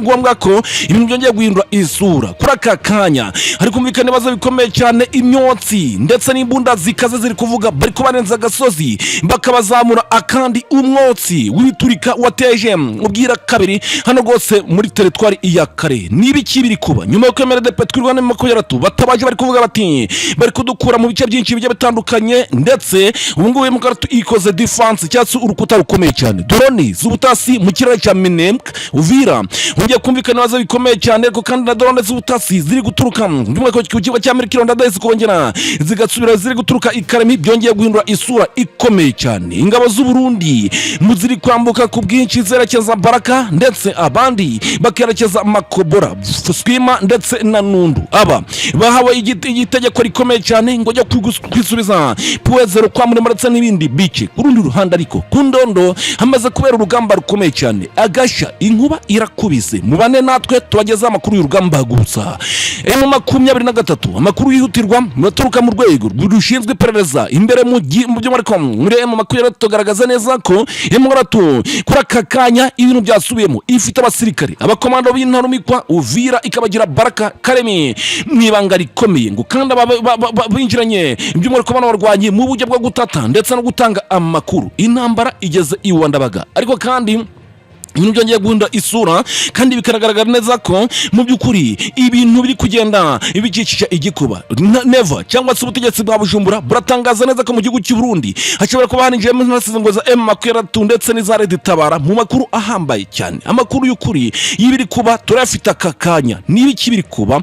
ngombwa ko ibintu byongeye guhindura isura. Kuri aka kanya hari kumvikana ibibazo bikomeye cyane, imyotsi ndetse n'imbunda zikaze ziri kuvuga bari kubarenza agasozi bakabazamura akandi umwotsi w'ibiturika wateje ubwira kabiri hano rwose muri teritwari iya Kare. Nibiki biri kuba nyuma yo kwemera de Petwirwane M23 batabaje bari kuvuga bati bari kudukura mu bice byinshi bijye bitandukanye ndetse ubu ngubu M23 ikoze defense cyatse urukuta rukomeye cyane. Drone z'ubutasi mu kirere cya Minembwe Uvira ungiye kumvikana waza bikomeye cyane ariko kandi na drone z'ubutasi ziri guturuka ndumwe ko kigo cya Amerika ndadaze kongera zigasubira ziri guturuka ikaremi byongeye guhindura isura ikomeye cyane. Ingabo z'u Burundi muziri kwambuka ku bwinshi zerekeza Baraka ndetse abandi bakerekeza Makobora Swima ndetse na Nundu. Aba bahawe igitegeko rikomeye cyane ngo jya kwisubiza puwezero kwa muri ndetse n'ibindi bice. Kurundi ruhande ariko kundondo hamaze kubera urugamba rukomeye cyane, agasha inkuba irakubise mubane natwe tubageza amakuru y'urugamba gusa. M23 amakuru yihutirwa muraturuka mu rwego rushinzwe iperereza imbere mu byo muri M23 tugaragaza neza ko M23 kuri aka kanya ibintu byasubiyemo ifite abasirikare abakomando b'intarumikwa Uvira ikabagira Baraka Karemi mwibanga rikomeye ngo kandi binjiranye by'umwihariko bana barwanye mu buryo bwo gutata ndetse no gutanga amakuru. Intambara igeze iwandabaga ariko kandi ibintu byongeye guhindura isura kandi bikaragaragara neza ko mu by'ukuri ibintu biri kugenda ibikicisha igikuba. Never cyangwa se ubutegetsi bwa Bujumbura buratangaza neza ko mu gihugu cy'u Burundi hashobora kuba harinjiye ngo za M23 ndetse n'izare ditabara mu makuru ahambaye cyane. Amakuru y'ukuri y'ibiri kuba turafite aka kanya n'ibiki biri kuba.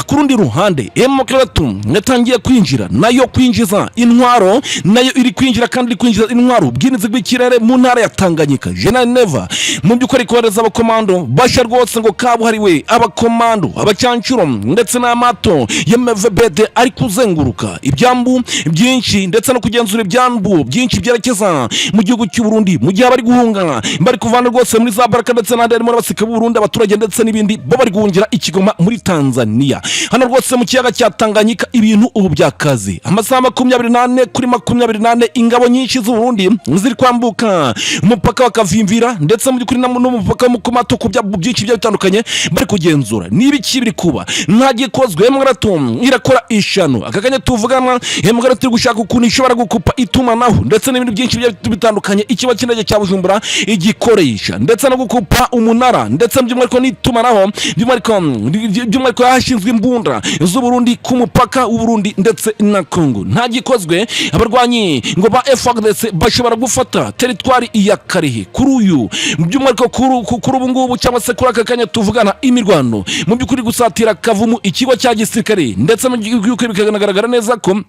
Kurundi ruhande M23 yatangiye kwinjira nayo kwinjiza intwaro, nayo iri kwinjira kandi iri kwinjiza intwaro bwinizi bw'ikirere mu ntara ya Tanganyika. General Never mu by'ukuri kohereza abakomando basha rwose ngo kabuhariwe abakomando abacancuro ndetse n'amato y'MVBD ari kuzenguruka ibyambu byinshi ndetse no kugenzura ibyambu byinshi byerekeza mu gihugu cy'u Burundi mu gihe bari guhunga bari kuvana rwose muri za Baraka ndetse n'andi muri abasika b'u Burundi abaturage ndetse n'ibindi bo bari guhungira ikigoma muri Tanzania. Hano rwose mu kiyaga cya Tanganyika ibintu ubu byakaze. Amasaha 28 kuri 28 ingabo nyinshi z'u Burundi ziri kwambuka umupaka wakavimvira ndetse mu by'ukuri n'umupaka mu kumato ku byinshi bitandukanye bari kugenzura n'ibiki biri kuba. Nta gikozwe M23 irakora ishano aka kanya tuvugana M23 iri gushaka ukuntu ishobora gukupa itumanaho ndetse n'ibindi byinshi bitandukanye ikiba kinege cya Bujumbura igikoresha ndetse no gukupa umunara ndetse by'umwihariko n'itumanaho by'umwihariko hashinzwe imbunda z'u Burundi ku mupaka w'u Burundi ndetse na Kongo. Nta gikozwe abarwanyi ngo ba FARDC bashobora gufata teritwari iya Karehe kuri uyu by'umwihariko kuri ubu ngubu cyangwa se kuri aka kanya tuvugana imirwano mu by'ukuri gusatira Kavumu ikigo cya gisirikare ndetse mu by'ukuri bikagaragara neza ko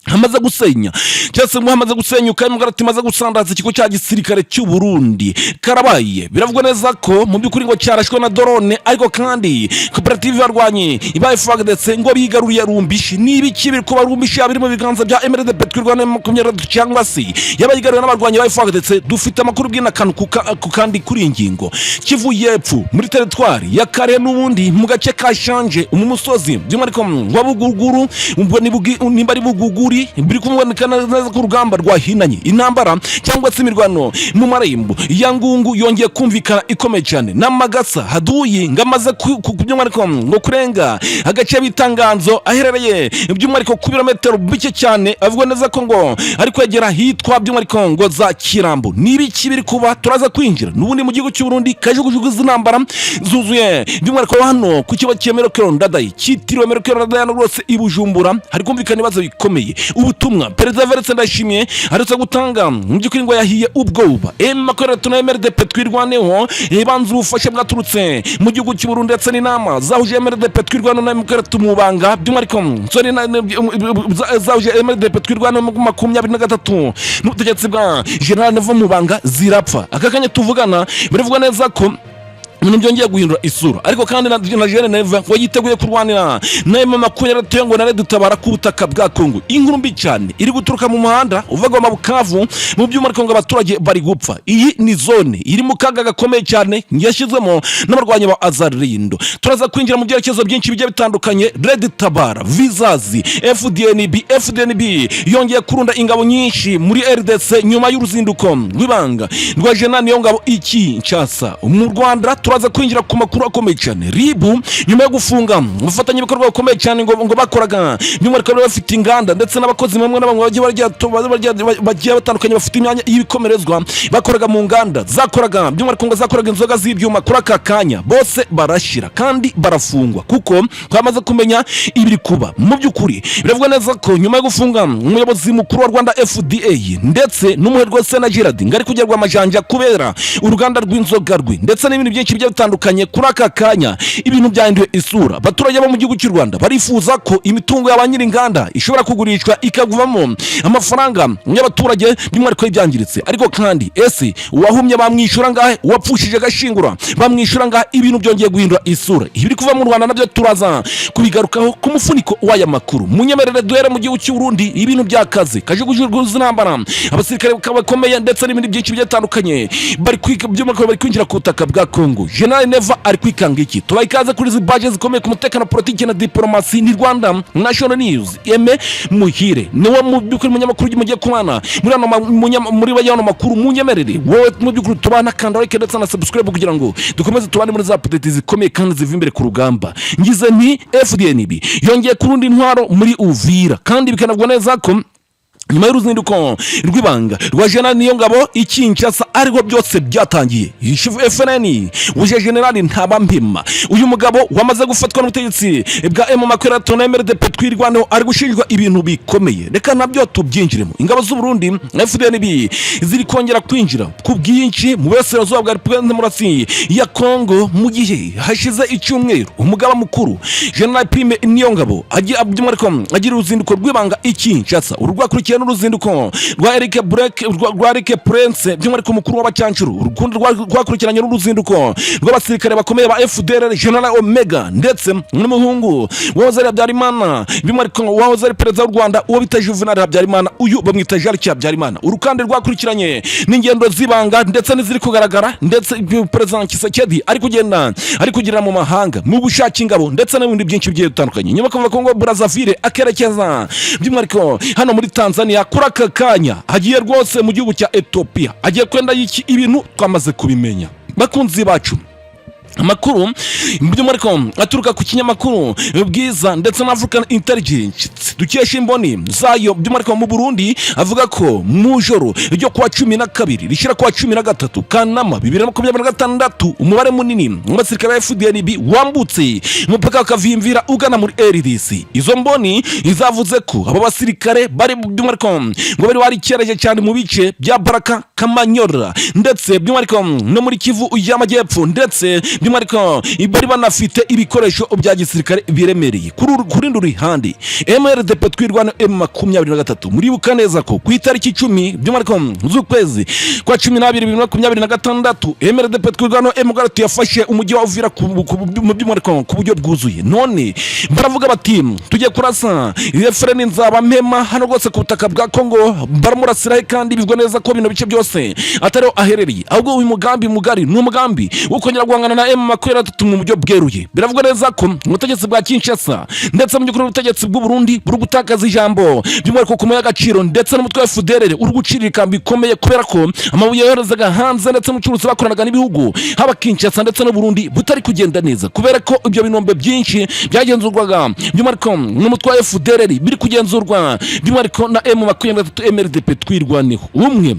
hamaze gusenya cyase muhamaze gusenyuka mugarati maze gusandaza ikigo cya gisirikare cy'u Burundi karabaye biravugwa neza ko mu by'ukuri ngo cyarashwe na drone ariko kandi koperative yarwanye ibaye fagdetse ngo bigaruriye rumbishi nibi kibiri ko barumbishi abiri mu biganza bya Emerald Petwirwane makumyabiri cyangwa se yabayigaruye n'abarwanye ibaye fagdetse dufite amakuru bwina kantu kandi kuri ingingo Kivu y'Epfo muri territoire ya Kare n'ubundi mu gace ka Shanje umusozi by'umwihariko wa Buguguru nimba ari Buguguri biri kumubonekana neza ku rugamba rwahinanye intambara cyangwa se imirwano mu marembo ya Ngungu yongeye kumvikana ikomeye cyane n'amagasa haduyi ngamaze kubyumwariko ngo kurenga agace bitanganzo aherereye by'umwariko ku birometero bike cyane avuga neza ko ngo ari kwegera hitwa by'umwariko ngo za Kirambo nibiki biri kuba turaza kwinjira n'ubundi mu gihugu cy'u Burundi kajugujugu z'intambara zuzuye by'umwariko hano ku kiba cyemero Ndadaye kitiriwe Merokero Ndadaye no rwose ibujumbura hari kumvikana ibibazo bikomeye ubutumwa perezida Valence Ndayishimiye aretse gutanga mu by'ukuri ngo yahiye ubwoba makorera na Emerald Petwirwaneho banze ubufasha bwaturutse mu gihugu cy'u Burundi ndetse n'inama zahuje Emerald Petwirwane na makorera tumubanga by'umwihariko zahuje Emerald Petwirwane mu 2023 n'ubutegetsi bwa General Neva Mubanga zirapfa aka kanya tuvugana biravuga neza ko ibintu byongeye guhindura isura ariko kandi na General Neva ngo yiteguye kurwanira na M23 ngo nare dutabara ku butaka bwa Kongo inkuru mbi cyane iri guturuka mu muhanda uvaga mu Bukavu mu by'umwihariko ngo abaturage bari gupfa iyi ni zone iri mu kaga gakomeye cyane yashyizwemo n'abarwanyi ba Azarindo turaza kwinjira mu byerekezo byinshi bigiye bitandukanye Red Tabara Vizazi FDNB yongeye kurunda ingabo nyinshi muri RDC nyuma y'uruzinduko rw'ibanga rwa General Niyongabo iki Nchasa mu Rwanda turaza kwinjira ku makuru akomeye cyane Ribu nyuma yo gufunga ubufatanye ibikorwa bikomeye cyane ngo bakoraga by'umwihariko bafite inganda ndetse n'abakozi bamwe n'abamwe bagiye batandukanye bafite imyanya y'ibikomerezwa bakoraga mu nganda zakoraga by'umwihariko ngo zakoraga inzoga z'ibyuma kuri aka kanya bose barashira kandi barafungwa kuko twamaze kumenya ibiri kuba mu by'ukuri biravuga neza ko nyuma yo gufunga umuyobozi mukuru wa Rwanda FDA ndetse n'umuherwe Sena Gerard ngari kugerwa amajanja kubera uruganda rw'inzoga rwe ndetse n'ibindi byinshi bigiye bitandukanye kuri aka kanya ibintu byahinduye isura abaturage bo mu gihugu cy'u Rwanda barifuza ko imitungo y'abanyiri inganda ishobora kugurishwa ikaguvamo amafaranga y'abaturage by'umwihariko y'ibyangiritse ariko kandi ese uwahumye bamwishyura ngahe uwapfushije agashingura bamwishyura ngahe ibintu byongeye guhindura isura ibiri kuva mu Rwanda nabyo turaza kubigarukaho ku mufuniko w'aya makuru munyemerere duhere mu gihugu cy'u Burundi ibintu byakaze kajugujugu z'intambara abasirikare bakomeye ndetse n'ibindi byinshi bigiye bitandukanye bari kwinjira ku butaka bwa Kongo General Neva ari kwikanga iki tubayikaze kuri izi baje zikomeye ku mutekano politiki na diplomasi ni Rwanda National News Muhire niwe mu by'ukuri munyamakuru mugiye kumana muri bayano makuru munyemerere wowe mu by'ukuri tubana kandi like ndetse na subscribe kugira ngo dukomeze tubane muri za update zikomeye kandi ziva imbere ku rugamba ngize nti FDNB yongeye kurundi intwaro muri Uvira kandi bikanavugwa neza ko nyuma y'uruzinduko rw'ibanga rwa General Niyongabo ikinshasa ariko byose byatangiye FNN uje General Ntabampima uyu mugabo wamaze gufatwa n'ubutegetsi bwa M23 na Emerald Petwirwane ari gushinjwa ibintu bikomeye reka nabyo tubyinjiremo ingabo z'u Burundi FDNB ziri kongera kwinjira ku bwinshi mu burasirazuba bwa Repubulika Demokarasi ya Kongo mu gihe hashize icyumweru umugaba mukuru General Prime Niyongabo agira uruzinduko rw'ibanga ikinshasa urwakurikiye n'uruzinduko rwa Eric Prince by'umwihariko mukuru w'abacancuru urukundo rwakurikiranye n'uruzinduko rw'abasirikare bakomeye ba FDLR General Omega ndetse n'umuhungu wahoze ari Habyarimana by'umwihariko wahoze ari perezida w'u Rwanda uwo bita Juvenal Habyarimana uyu bamwita Jean Habyarimana urukande rwakurikiranye n'ingendo zibanga ndetse n'iziri kugaragara ndetse perezida Tshisekedi ari kugendera mu mahanga mu gushaka ingabo ndetse n'ibindi byinshi bigiye bitandukanye nyuma kuva Kongo Brazzaville akerekeza by'umwihariko hano muri Tanzania kuri aka kanya agiye rwose mu gihugu cya Ethiopia agiye kwenda iki ibintu twamaze kubimenya bakunzi bacu amakuru by'umwihariko aturuka ku kinyamakuru Bwiza ndetse na African Intelligence dukesha imboni zayo by'umwihariko mu Burundi avuga ko mu joro ryo kuwa 12 rishyira kuwa 13 Kanama 2026 umubare munini w'abasirikare ba FDNB wambutse umupaka akavimvira ugana muri RDC. Izo mboni izavuze ko abo basirikare bari by'umwihariko ngo bari warikereje cyane mu bice bya Baraka Kamanyora ndetse by'umwihariko no muri Kivu y'Amajyepfo ndetse by'umwihariko bari banafite ibikoresho bya gisirikare biremereye kuri nduri handi MRDP twirwana M23 muribuka neza ko ku itariki 10 by'umwihariko z'ukwezi kwa 12 2026 MRDP twirwana M23 yafashe umujyi wa Uvira mu by'umwihariko ku buryo bwuzuye. None baravuga bati tujye kurasa Efreni Nzabamema hano rwose ku butaka bwa Kongo baramurasiraho kandi bivugwa neza ko bino bice byose atariho aherereye ahubwo uyu mugambi mugari n'umugambi ukongera guhangana na M23 mu buryo bweruye. Biravugwa neza ko ubutegetsi bwa Kinshasa ndetse mu by'ukuri ubutegetsi bw'u Burundi buri gutakaza ijambo by'umwihariko ku agaciro ndetse n'umutwe wa FDLR uri gucirika bikomeye kubera ko amabuye yoherezaga hanze ndetse n'ubucuruzi bakoranaga n'ibihugu haba Kinshasa ndetse no Burundi butari kugenda neza kubera ko ibyo binombe byinshi byagenzurwaga by'umwihariko n'umutwe wa FDLR biri kugenzurwa by'umwihariko na M23 MRDP twirwaneho umwe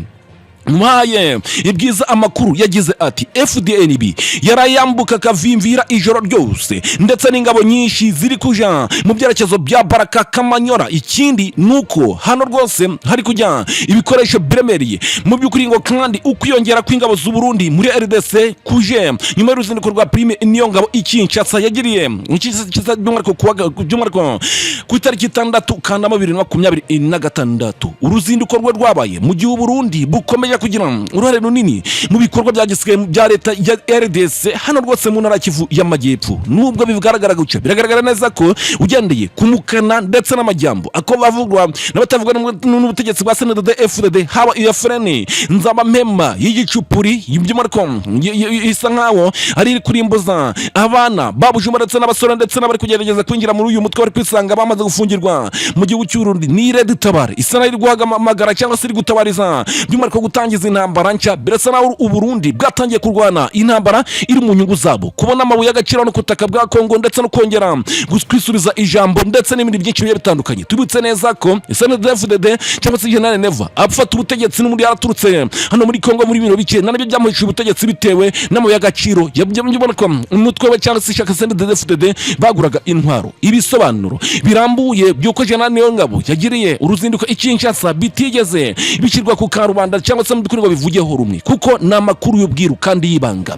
Mwaye ibwiza amakuru yagize ati FDNB yarayambuka kavimvira ijoro ryose ndetse n'ingabo nyinshi ziri kuja mu byerekezo bya Baraka Kamanyora. Ikindi nuko hano rwose hari kujya ibikoresho biremereye mu by'ukuri ngo kandi ukwiyongera kw'ingabo z'u Burundi muri RDC kuje nyuma y'uruzinduko rwa Prime niyo ngabo Kinshasa yagiriye by'umwihariko ku itariki 6 Kanama 2026 uruzinduko rwe rwabaye mu gihe Burundi bukomeje kugira uruhare runini mu bikorwa bya gisirikare bya leta ya RDC hano rwose mu ntara Kivu y'Amajyepfo. Nubwo bigaragara guca biragaragara neza ko ugendeye kumukana ndetse n'amajyambo ako bavugwa n'abatavuga n'ubutegetsi bwa CNDD FDD haba Efreni Nzabamema y'igicupuri by'umwihariko isa nkaho ari kurimbuza abana babujuma ndetse n'abasore ndetse n'abari kugerageza kwinjira muri uyu mutwe bari kwisanga bamaze gufungirwa mu gihugu cy'u Burundi. Ni Red Tabara isa n'iri guhagamagara cyangwa se iri gutabariza by'umwihariko gutangiza intambara nshya. Birasa naho u Burundi bwatangiye kurwana intambara iri mu nyungu zabo kubona amabuye y'agaciro no kutaka bwa Kongo ndetse no kongera kwisubiza ijambo ndetse n'ibindi byinshi bigiye bitandukanye. Tubitse neza ko SNDD-FDD cyangwa se General Neva afata ubutegetsi n'undi yaraturutse hano muri Kongo muri bino bice nabyo byamuhishe ubutegetsi bitewe n'amabuye y'agaciro yabyibona ko umutwe we cyangwa se ishaka SNDD-FDD baguraga intwaro. Ibisobanuro birambuye byuko General Niyongabo yagiriye uruzinduko Kinshasa bitigeze bishyirwa ku karubanda cyangwa se mu by'ukuri ngo bivugeho rumwe kuko n'amakuru y'ubwiru kandi yibanga.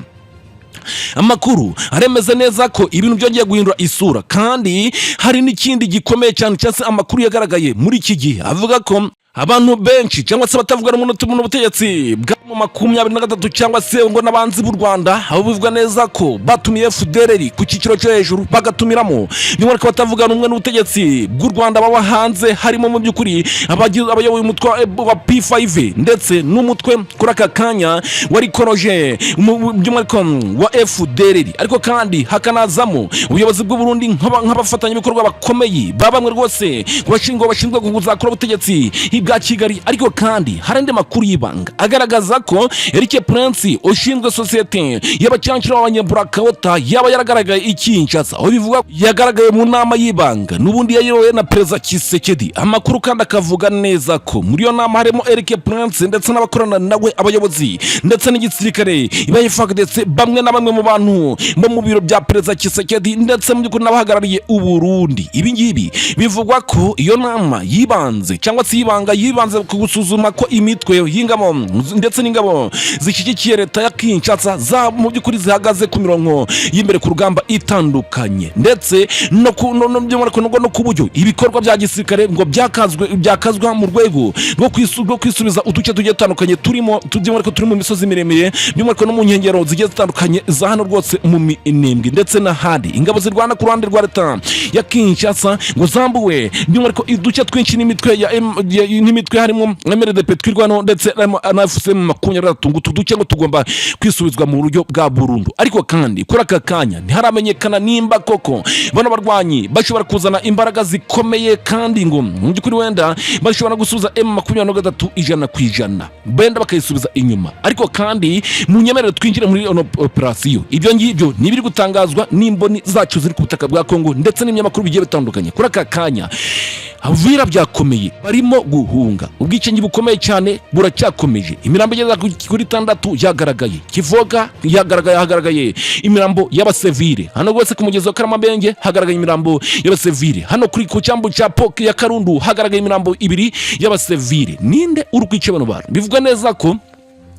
Amakuru aremeza neza ko ibintu byongeye guhindura isura kandi hari n'ikindi gikomeye cyane cyase amakuru yagaragaye muri iki gihe avuga ko abantu benshi cyangwa se batavuga n'ubutegetsi bwa 23 cyangwa se ngo n'abanzi b'u Rwanda abo bivuga neza ko batumiye FDLR ku kiciro cyo hejuru bagatumiramo nyuma ko batavuga n'umwe n'ubutegetsi bw'u Rwanda baba hanze harimo mu by'ukuri abayoboye umutwe wa P5 ndetse n'umutwe kuri aka kanya wari koroje by'umwihariko wa FDLR ariko kandi hakanazamo ubuyobozi bw'u Burundi nk'abafatanya ibikorwa bakomeye babamwe rwose bashinzwe kuzakora ubutegetsi bwa Kigali. Ariko kandi harende makuru y'ibanga agaragaza ko Eric Prince ushinzwe societe y'abacanciro b'abanyaburakawota yaba yaragaragaye Kinshasa aho bivuga yagaragaye mu nama y'ibanga n'ubundi yayoboye na Perezida Tshisekedi. Amakuru kandi akavuga neza ko muri yo nama harimo Eric Prince ndetse n'abakorana nawe abayobozi ndetse n'igisirikare ibayifagdetse bamwe na bamwe mu bantu bo mu biro bya Perezida Tshisekedi ndetse mu by'ukuri n'abahagarariye u Burundi. Ibi ngibi bivugwa ko iyo nama yibanze cyangwa se yibanze ku gusuzuma ko imitwe y'ingabo ndetse n'ingabo zishyigikiye leta ya Kinshasa za mu by'ukuri zihagaze ku mirongo y'imbere ku rugamba itandukanye ndetse no ku buryo ibikorwa bya gisirikare ngo byakazwa mu rwego rwo kwisubiza uduce tugiye dutandukanye turi mu misozi miremire by'umwihariko no mu nkengero zigiye zitandukanye za hano rwose mu minembwe ndetse n'ahandi. Ingabo zirwana ku ruhande rwa leta ya Kinshasa ngo zambuwe by'umwihariko uduce twinshi n'imitwe n'imitwe harimo MRDP twirwano ndetse na FCM 23 ngo tuduce ngo tugomba kwisubizwa mu buryo bwa burundu. Ariko kandi kuri aka kanya ntiharamenyekana nimba koko bano barwanyi bashobora kuzana imbaraga zikomeye kandi ngo mu by'ukuri wenda bashobora gusubiza M23 100% benda bakayisubiza inyuma. Ariko kandi mu nyemerero twinjire muri operation ibyo ngibyo nibiri gutangazwa n'imboni zacu ziri ku butaka bwa Kongo ndetse n'imyamakuru bigiye bitandukanye. Kuri aka kanya Uvira byakomeye, barimo guhunga, ubwicanyi bukomeye cyane buracyakomeje. Imirambo igeza kuri 6 yagaragaye, Kivoga hagaragaye imirambo y'abasivile, hano rwose ku mugezi wa Karamabenge hagaragaye imirambo y'abasivile, hano kuri ku cyambu cya Poke ya Karundu hagaragaye imirambo 2 y'abasivile. Ninde urukwice bano bantu? Bivugwa neza ko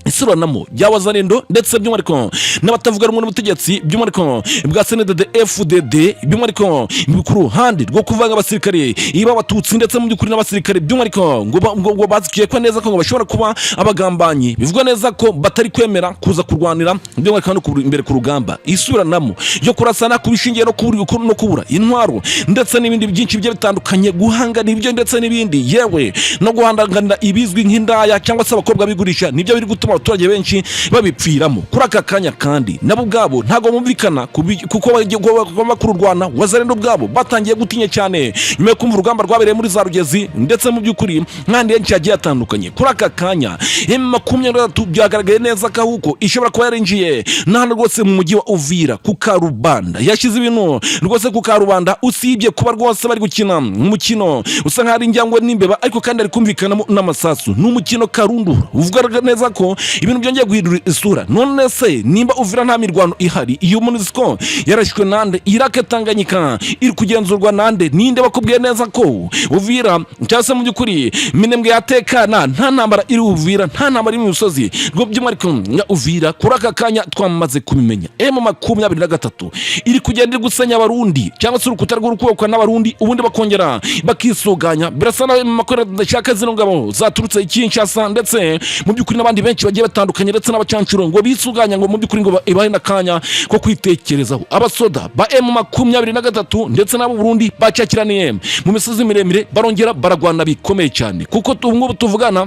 isiranamo ry'abazanendo ndetse by'umwihariko n'abatavuga rumwe n'ubutegetsi by'umwihariko bwa CNDD FDD by'umwihariko ku ruhande rwo kuvanga abasirikare iba abatutsi ndetse mu by'ukuri n'abasirikare by'umwihariko ngo bazikiye ko neza ko bashobora kuba abagambanyi. Bivugwa neza ko batari kwemera kuza kurwanira by'umwihariko no imbere ku rugamba. Isuranamo yo kurasana kubishingiye no kubura intwaro ndetse n'ibindi byinshi bigiye bitandukanye, guhangana ibyo ndetse n'ibindi, yewe no guhanganira ibizwi nk'indaya cyangwa se abakobwa bigurisha, nibyo biri gutuma abaturage benshi babipfiramo. Kuri aka kanya kandi nabo ubwabo ntago bumvikana kuko bagomba kururwana. Wazarendo ubwabo batangiye gutinya cyane nyuma yo kumva urugamba rwabereye muri za Rugezi ndetse mu by'ukuri nkandi henshi yagiye atandukanye. Kuri aka kanya M23 byagaragaye neza ko huko ishobora kuba yarinjiye n'ahandi rwose mu mujyi wa Uvira ku Karubanda. Yashize ibintu rwose ku Karubanda, usibye kuba rwose bari gukina umukino usa nk'ari njyangwe n'imbeba, ariko kandi ari kumvikanamo n'amasasu. N'umukino Karundu uvuga neza ko ibintu byongeye guhindura isura. None se nimba Uvira nta mirwano ihari, iyo MONUSCO yarashwe nande, Iraq Tanganyika iri kugenzurwa nande, ninde bakubwiye neza ko Uvira cyase mu by'ukuri minembwe yatekana, nta ntambara iri Uvira, nta ntambara iri mu misozi rwo by'umwihariko ya Uvira. Kuri aka kanya twamaze kubimenya M23 iri kugenda gusenya abarundi cyangwa se urukuta rw'urukuboko n'abarundi, ubundi bakongera bakisuganya. Birasa na M23 ndashaka zino ngabo zaturutse Kinshasa ndetse mu by'ukuri n'abandi benshi bagiye batandukanye ndetse n'abacancuro ngo bisuganya ngo mu by'ukuri ngo ibahe nakanya ko kwitekerezaho. Abasoda ba M23 ndetse n'abo Burundi bacyakiraniye mu misozi miremire barongera baragwana bikomeye cyane, kuko ngubu tuvugana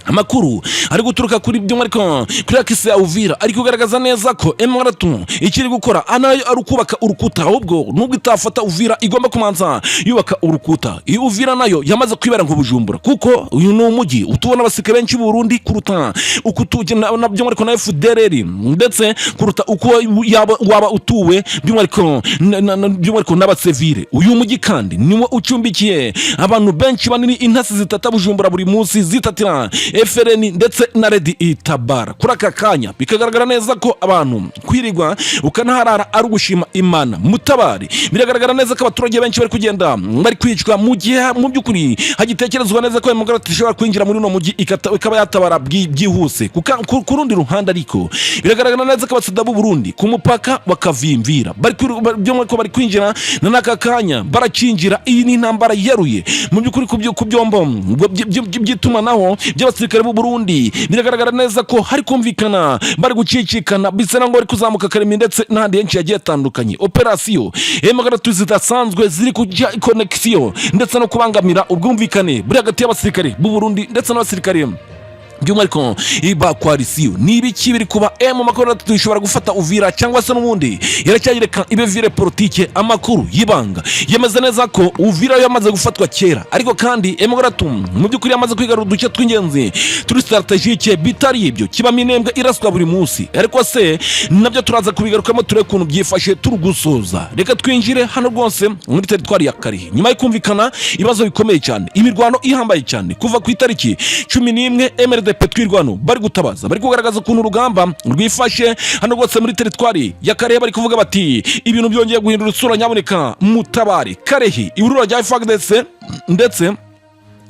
amakuru ari guturuka kuri by'umwihariko kuri akise ya Uvira ari kugaragaza neza ko M23 ikiri gukora anayo ari kubaka urukuta, ahubwo nubwo itafata Uvira igomba kumanza yubaka urukuta. Iyi Uvira nayo yamaze kwibera ngo Bujumbura, kuko uyu ni umujyi utubona abasirikare benshi b'u Burundi kuruta ukutuje na by'umwihariko na FDLR ndetse kuruta uko waba utuwe by'umwihariko n'abasivile. Uyu mujyi kandi niwo ucumbikiye abantu benshi banini, intasi zitata Bujumbura buri munsi zitatira FRN ndetse na Red Itabara. Kuri aka kanya bikagaragara neza ko abantu kwirigwa ukanaharara ari ugushima Imana mutabari. Biragaragara neza ko abaturage benshi bari kugenda bari kwicwa mu gihe mu by'ukuri hagitekerezwa neza ko M23 ishobora kwinjira muri no mujyi ikaba yatabara byihuse. Ku rundi ruhande ariko biragaragara neza ko abasada b'u Burundi ku mupaka bakavimvira bari kwinjira na naka kanya baracinjira. Iyi ni intambara yeruye mu by'ukuri ku byombo by'itumanaho by'abasirikare b'u Burundi. Biragaragara neza ko hari kumvikana bari gucicikana, bisa ngo bari kuzamuka Karemi ndetse n'ahandi henshi yagiye atandukanye. Operation M23 zidasanzwe ziri kujya connection ndetse no kubangamira ubwumvikane buri hagati y'abasirikare b'u Burundi ndetse n'abasirikare by'umwihariko iba coalition. Nibiki biri kuba M23 ishobora gufata Uvira cyangwa se n'ubundi iracyayireka ibe vire politique. Amakuru yibanga yemeza neza ko Uvira yamaze gufatwa kera, ariko kandi M23 mu by'ukuri yamaze kwigarura uduce tw'ingenzi turi strategique bitari ibyo kiba minembwe iraswa buri munsi. Ariko se nabyo turaza kubigarukamo ture kuntu byifashe turugusoza. Reka twinjire hano rwose muri territoire ya Karehe nyuma yo kumvikana ibibazo bikomeye cyane, imirwano ihambaye cyane kuva ku itariki 11 MRDP twirwano bari gutabaza, bari kugaragaza ukuntu urugamba rwifashe hano rwose muri territoire ya Karehe. Bari kuvuga bati ibintu byongeye guhindura isura, nyaboneka mutabare Karehe iburura rya FARDC ndetse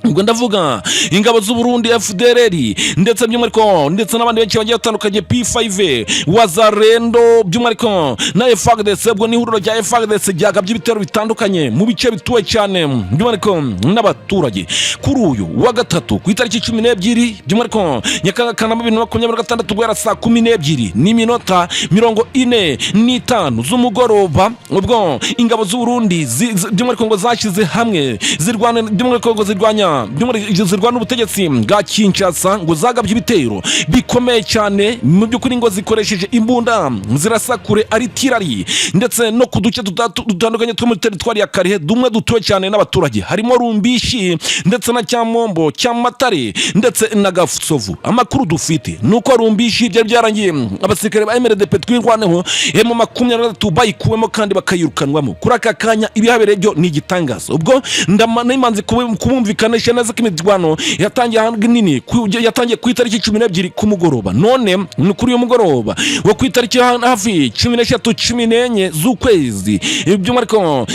ubwo ndavuga ingabo z'u Burundi FDLR ndetse by'umwihariko ndetse n'abandi benshi bagiye batandukanye P5 Wazarendo by'umwihariko na FARDC. Ubwo ni ihuriro rya FARDC ryagabye ibitero bitandukanye mu bice bituwe cyane by'umwihariko n'abaturage. Kuri uyu wa gatatu ku itariki 12 by'umwihariko Nyakanga 2026 guhera saa 12:45 z'umugoroba, ubwo ingabo z'u Burundi by'umwihariko ngo zashize hamwe zirwana by'umwihariko ngo zirwanya inyeshyamba zirwana n'ubutegetsi bwa Kinshasa ngo zagabye ibitero bikomeye cyane mu by'ukuri ngo zikoresheje imbunda zirasakure aritirari ndetse no ku duce dutandukanye two muri teritwari ya Karehe dumwe dutuwe cyane n'abaturage harimo Rumbishi ndetse na Cyamombo Cyamatare ndetse na Gasovu. Amakuru dufite nuko Rumbishi byari byarangiye abasirikare ba MRDP twirwaneho mu 23 bayikuwemo kandi bakayirukanwamo. Kuri aka kanya ibihabereye byo ni igitangazo. Ubwo ndamanimanze kubumvikanisha neza ko imirwano yatangiye ahantu nini yatangiye ku itariki 12 ku mugoroba. None ni kuri uyu mugoroba wo ku itariki hafi 13-14 z'ukwezi by'umwihariko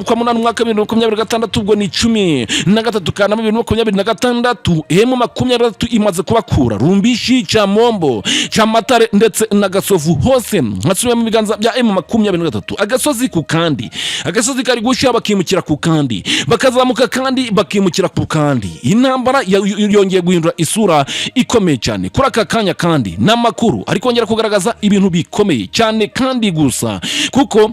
kwa munani mwaka 2026 ubwo ni 13 kana 2026 mu 23 imaze kubakura Rumbishi Cyamombo Cyamatare ndetse na Gasovu hose hasubiye mu biganza bya M23. Agasozi ku kandi agasozi kari gushya bakimukira ku kandi bakazamuka kandi bakimukira ku kandi. Intambara yongeye guhindura isura ikomeye cyane kuri aka kanya kandi n'amakuru ari kongera kugaragaza ibintu bikomeye cyane kandi gusa kuko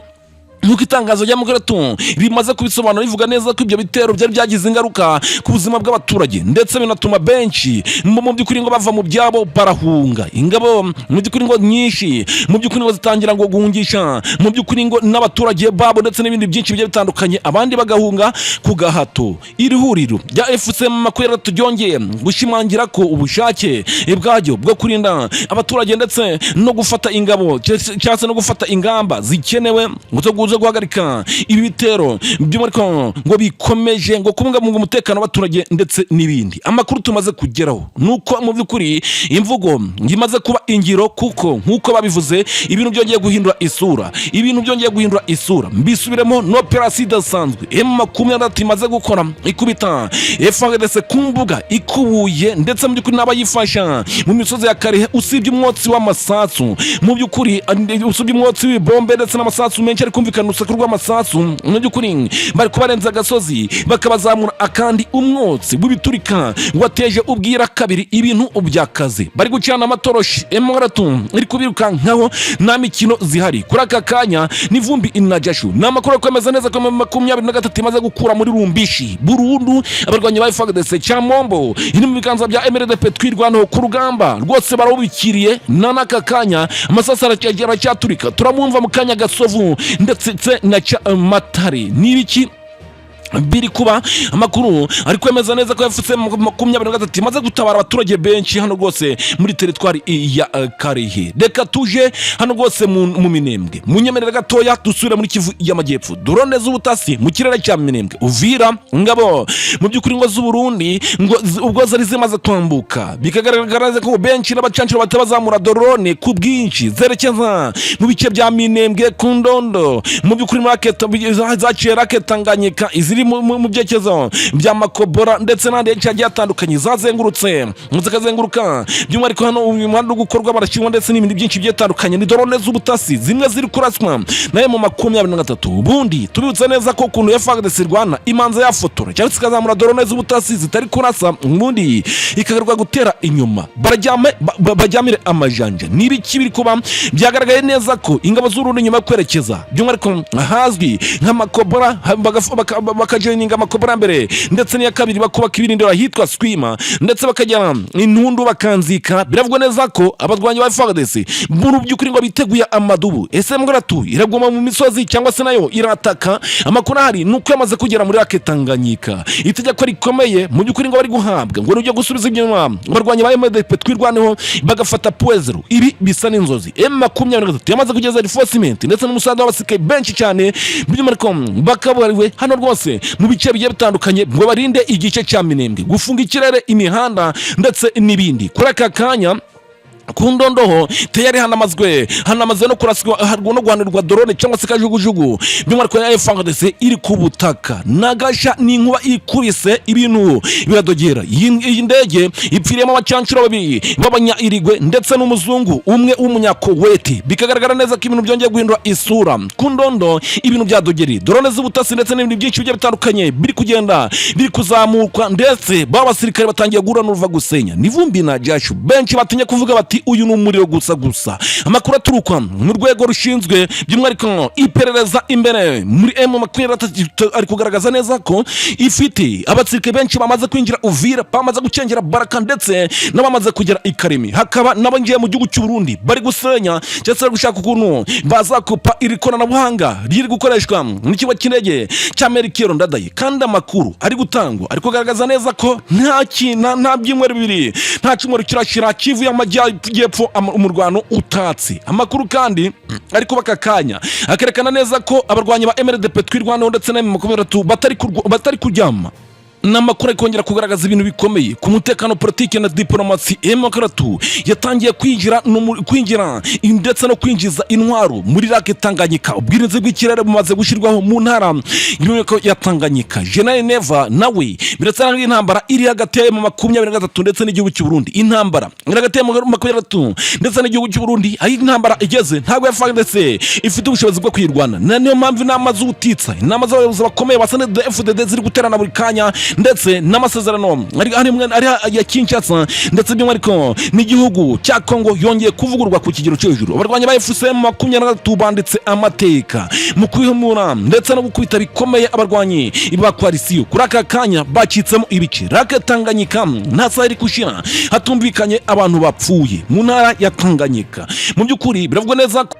nuko itangazo rya Mugaraton rimaze kubisobanura rivuga neza ko ibyo bitero byari byagize ingaruka ku buzima bw'abaturage ndetse binatuma benshi mu by'ukuri ngo bava mu byabo barahunga. Ingabo mu by'ukuri ngo nyinshi mu by'ukuri ngo zitangira ngo guhungisha mu by'ukuri ngo n'abaturage babo ndetse n'ibindi byinshi bigiye bitandukanye abandi bagahunga ku gahato. Iri huriro rya FCM makwera turyongeye gushimangira ko ubushake bwajyo bwo kurinda abaturage ndetse no gufata ingabo cyangwa no gufata ingamba zikenewe ngo guhagarika ibi bitero by'umwihariko ngo bikomeje ngo kubungabunga umutekano w'abaturage ndetse n'ibindi. Amakuru tumaze kugeraho nuko mu by'ukuri imvugo imaze kuba ingiro kuko nkuko babivuze ibintu byongeye guhindura isura mbisubiremo no operasi idasanzwe M23 imaze gukora ikubita FARDC ku mbuga ikubuye ndetse mu by'ukuri n'abayifasha mu misozi ya Karehe usibye umwotsi w'amasasu mu by'ukuri usibye umwotsi w'ibombe ndetse n'amasasu menshi ari kumvikana urusaku rw'amasasu mu by'ukuri bari kubarenza agasozi bakabazamura akandi umwotsi w'ibiturika wateje ubwira kabiri ibintu byakaze bari gucana amatoroshi M23 iri kubiruka nkaho nta mikino zihari. Kuri aka kanya n'ivumbi inajashu n'amakuru akomeza neza ko 23 imaze gukura muri Rumbishi burundu abarwanyi ba FARDC Cyamombo iri mu biganza bya MRDP twirwanaho ku rugamba rwose barabikiriye n'aka kanya amasasa aracyaturika turamwumva mu kanya Gasovu ndetse na Cyamatare n'ibiki biri kuba. Amakuru ari kwemeza neza ko yafutse 23 imaze gutabara abaturage benshi hano rwose muri teritwari ya Karehe. Reka tuje hano rwose mu Minembwe munyemerera gatoya dusubire muri Kivu y'Amajyepfo. Drone z'ubutasi mu kirere cya Minembwe Uvira ngabo mu by'ukuri ngo z'u Burundi ngo ubwo zari zimaze kwambuka bikagaragara ko benshi n'abacanciro batabazamura drone ku bwinshi zerekeza mu bice bya Minembwe ku Ndondo mu by'ukuri market zaciye raketanganyika iziri mu byekezo bya Makobora ndetse n'andi yagiye atandukanye zazengurutse zikazenguruka by'umwihariko hano umuhanda gukorwa barashyirwa ndetse n'ibindi byinshi byetandukanye ni drone z'ubutasi zimwe ziri kuraswa naye mu 23. Ubundi tubibutse neza ko kuntu FARDC Rwanda imanza yafotora cyangwa ikazamura drone z'ubutasi zitari kurasa ubundi ikagarwa gutera inyuma bajyamire amajanja n'ibiki biri kuba byagaragaye neza ko ingabo z'Urundi nyuma kwerekeza by'umwihariko ahazwi nka Makobora bakajeninga Makobora mbere ndetse n'iya kabiri bakubaka ibirindiro hitwa Swima ndetse bakajyana intundu bakanzika. Biravugwa neza ko abadwanyi ba FARDC mu by'ukuri ngo biteguye amadubu. Ese Mugaraton iragoma mu misozi cyangwa se nayo irataka? Amakuru ahari nuko yamaze kugera muri Raketanganyika. Itegeko rikomeye mu by'ukuri ngo bari guhabwa ngo rujye gusubiza inyuma abarwanyi ba MDP twirwaneho bagafata Puezero. Ibi bisa n'inzozi. M23 yamaze kugeza reinforcement ndetse n'umusaza w'abasirikare benshi cyane by'umwihariko bakabariwe hano rwose mu bice bigiye bitandukanye ngo barinde igice cya Minembwe gufunga ikirere imihanda ndetse n'ibindi. Kuri aka kanya ku Ndondoho teyari hanamazwe no kuraswa harwo no guhanirwa drone cyangwa se kajugujugu by'umwihariko ya FARDC iri ku butaka nagasha n'inkuba ikubise ibintu biradogera. Iyi ndege ipfiriyemo abacancuro babiri babanya irigwe ndetse n'umuzungu umwe w'umunyakoweti bikagaragara neza ko ibintu byongeye guhindura isura ku Ndondo. Ibintu byadogeri drone z'ubutasi ndetse n'ibindi byinshi bigiye bitandukanye biri kugenda biri kuzamurwa ndetse baba basirikare batangiye guhura n'uruva gusenya n'ivumbi na jashu benshi batinye kuvuga bati bati uyu ni umuriro gusa. Amakuru aturuka mu rwego rushinzwe by'umwihariko iperereza imbere muri M23 ari kugaragaza neza ko ifite abasirikare benshi bamaze kwinjira Uvira, bamaze gucengera Baraka ndetse n'abamaze kugera Ikaremi. Hakaba n'abangiye mu gihugu cy'u Burundi bari gusenya cyangwa se gushaka ukuntu bazakupa iri koranabuhanga riri gukoreshwa n'ikigo cy'indege cy'Amerikero Ndadaye. Kandi amakuru ari gutangwa ari kugaragaza neza ko nta byumweru bibiri nta cyumweru kirashira Kivu y'Amajyepfo umurwano utatse. Amakuru kandi ari kubaka kanya akerekana neza ko abarwanyi ba MRDP twirwanaho ndetse na M23 batari kuryama. Namakuru kongera kugaragaza ibintu bikomeye ku mutekano politike na diplomasi. M23 yatangiye kwinjira ndetse no kwinjiza intwaro muri Lake Tanganyika. Ubwirinzi bw'ikirere bumaze gushirwaho mu ntara ya Tanganyika. General Neva nawe birasa n'intambara iri hagati ya M23 ndetse n'igihugu cy'u Burundi. Intambara iri hagati ya M23 ndetse n'igihugu cy'u Burundi, aho intambara igeze ntabwo yafandetse ifite ubushobozi bwo kwirwana. Niyo mpamvu inama z'ubutitsa, inama z'abayobozi bakomeye basane FDD ziri guterana buri kanya ndetse n'amasezerano ari ya Kinshasa ndetse by'umwihariko n'igihugu cya Kongo yongeye kuvugurwa ku kigero cyo hejuru. Abarwanyi ba FCM23 banditse amateka mu kwihumura ndetse no gukubita bikomeye abarwanyi ba coalition. Kuri aka kanya bacitsemo ibice. Lake Tanganyika nta saha iri kushira hatumvikanye abantu bapfuye mu ntara ya Tanganyika. Mu by'ukuri biravugwa neza ko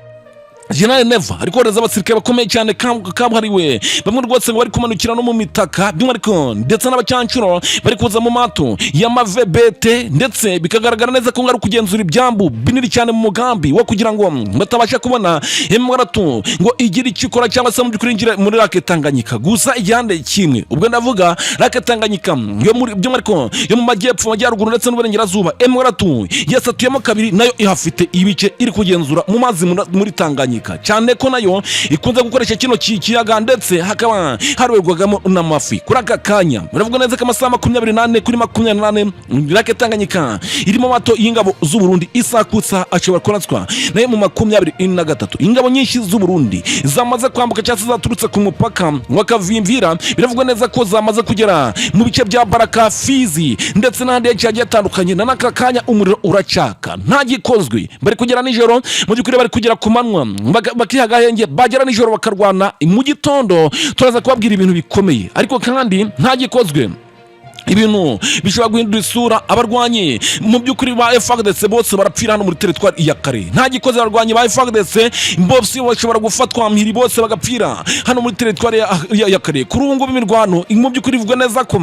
General Neva ariko koreza abasirikare bakomeye cyane kabuhariwe, bamwe rwose bari kumanukira no mu mitaka by'umwihariko ndetse n'abacyancuro bari kuza mu mato y'amavebete, ndetse bikagaragara neza ko ngari kugenzura ibyambu binini cyane mu mugambi wo kugira ngo batabasha kubona M23 ngo igire ikikora cyangwa se mu by'ukuri ngire muri Lake Tanganyika. Gusa igihande kimwe, ubwo ndavuga Lake Tanganyika yo muri by'umwihariko yo mu majyepfo, amajyaruguru ndetse n'uburengerazuba, M23 yasatuyemo kabiri nayo ihafite ibice iri kugenzura mu mazi muri Tanganyika, cyane ko nayo ikunze gukoresha kino kiyaga ndetse hakaba harwerwagamo n'amafi. Kuri aka kanya baravuga neza ko amasaha 24 kuri 28 Lake Tanganyika irimo mato y'ingabo z'u Burundi isakutsa ashobora kuratswa nayo mu 23. Ingabo nyinshi z'u Burundi zamaze kwambuka cyangwa zaturutse ku mupaka wa Kavimvira. Biravuga neza ko zamaze kugera mu bice bya Baraka, Fizi ndetse n'ahandi yagiye atandukanye. Na naka kanya umuriro uracaka nta gikozwe, bari kugera nijoro, mu by'ukuri bari kugera ku manwa bakihagahenge, bagera nijoro bakarwana mu gitondo. Turaza kubabwira ibintu bikomeye ariko kandi nta gikozwe. Ibintu bishobora guhindura isura. Abarwanyi mu by'ukuri ba FARDC bose barapfira hano muri territoire ya Kare. Nta gikoze abarwanyi ba FARDC bose bashobora gufatwa mpiri bose bagapfira hano muri territoire ya Kare. Kuri ubu ngubu imirwano mu by'ukuri ivuga neza ko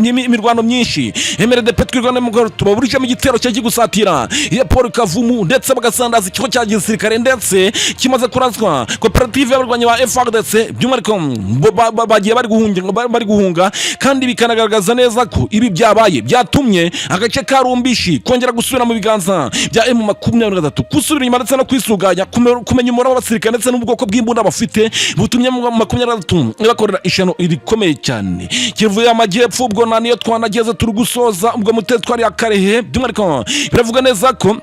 imirwano myinshi MRDP twirwana mu tubaburije mu gitero cyo gusatira ya Paul Kavumu ndetse bagasandaza ikigo cya gisirikare ndetse kimaze kurazwa koperative y'abarwanyi ba FARDC by'umwihariko bagiye bari guhunga, kandi bikanagaragaza neza ko ibi byabaye byatumye agace ka Rumbishi kongera gusubira mu biganza bya M23, gusubira inyuma ndetse no kwisuganya, kumenya umubare w'abasirikare ndetse n'ubwoko bw'imbunda bafite butumye mu 23 bakorera ishano irikomeye cyane. Kivu y'Amajyepfo ubwo naniyo twanageze turi gusoza ubwo mutetwari ya Karehe by'umwihariko biravuga neza ko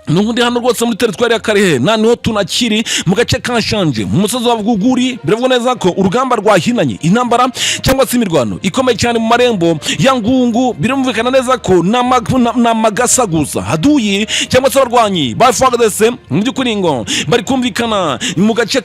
nubundi hano rwose muri territoire ya Karehe naniho tunakiri mu gace kanshanje mu musozi wa Buguguri. Biravuga neza ko urugamba rwahinanye intambara cyangwa se imirwano ikomeye cyane mu marembo ya Ngungu. Birumvikana neza ko namagasa gusa haduyi cyangwa se abarwanyi ba FARDC mu by'ukuri ngo bari kumvikana mu gace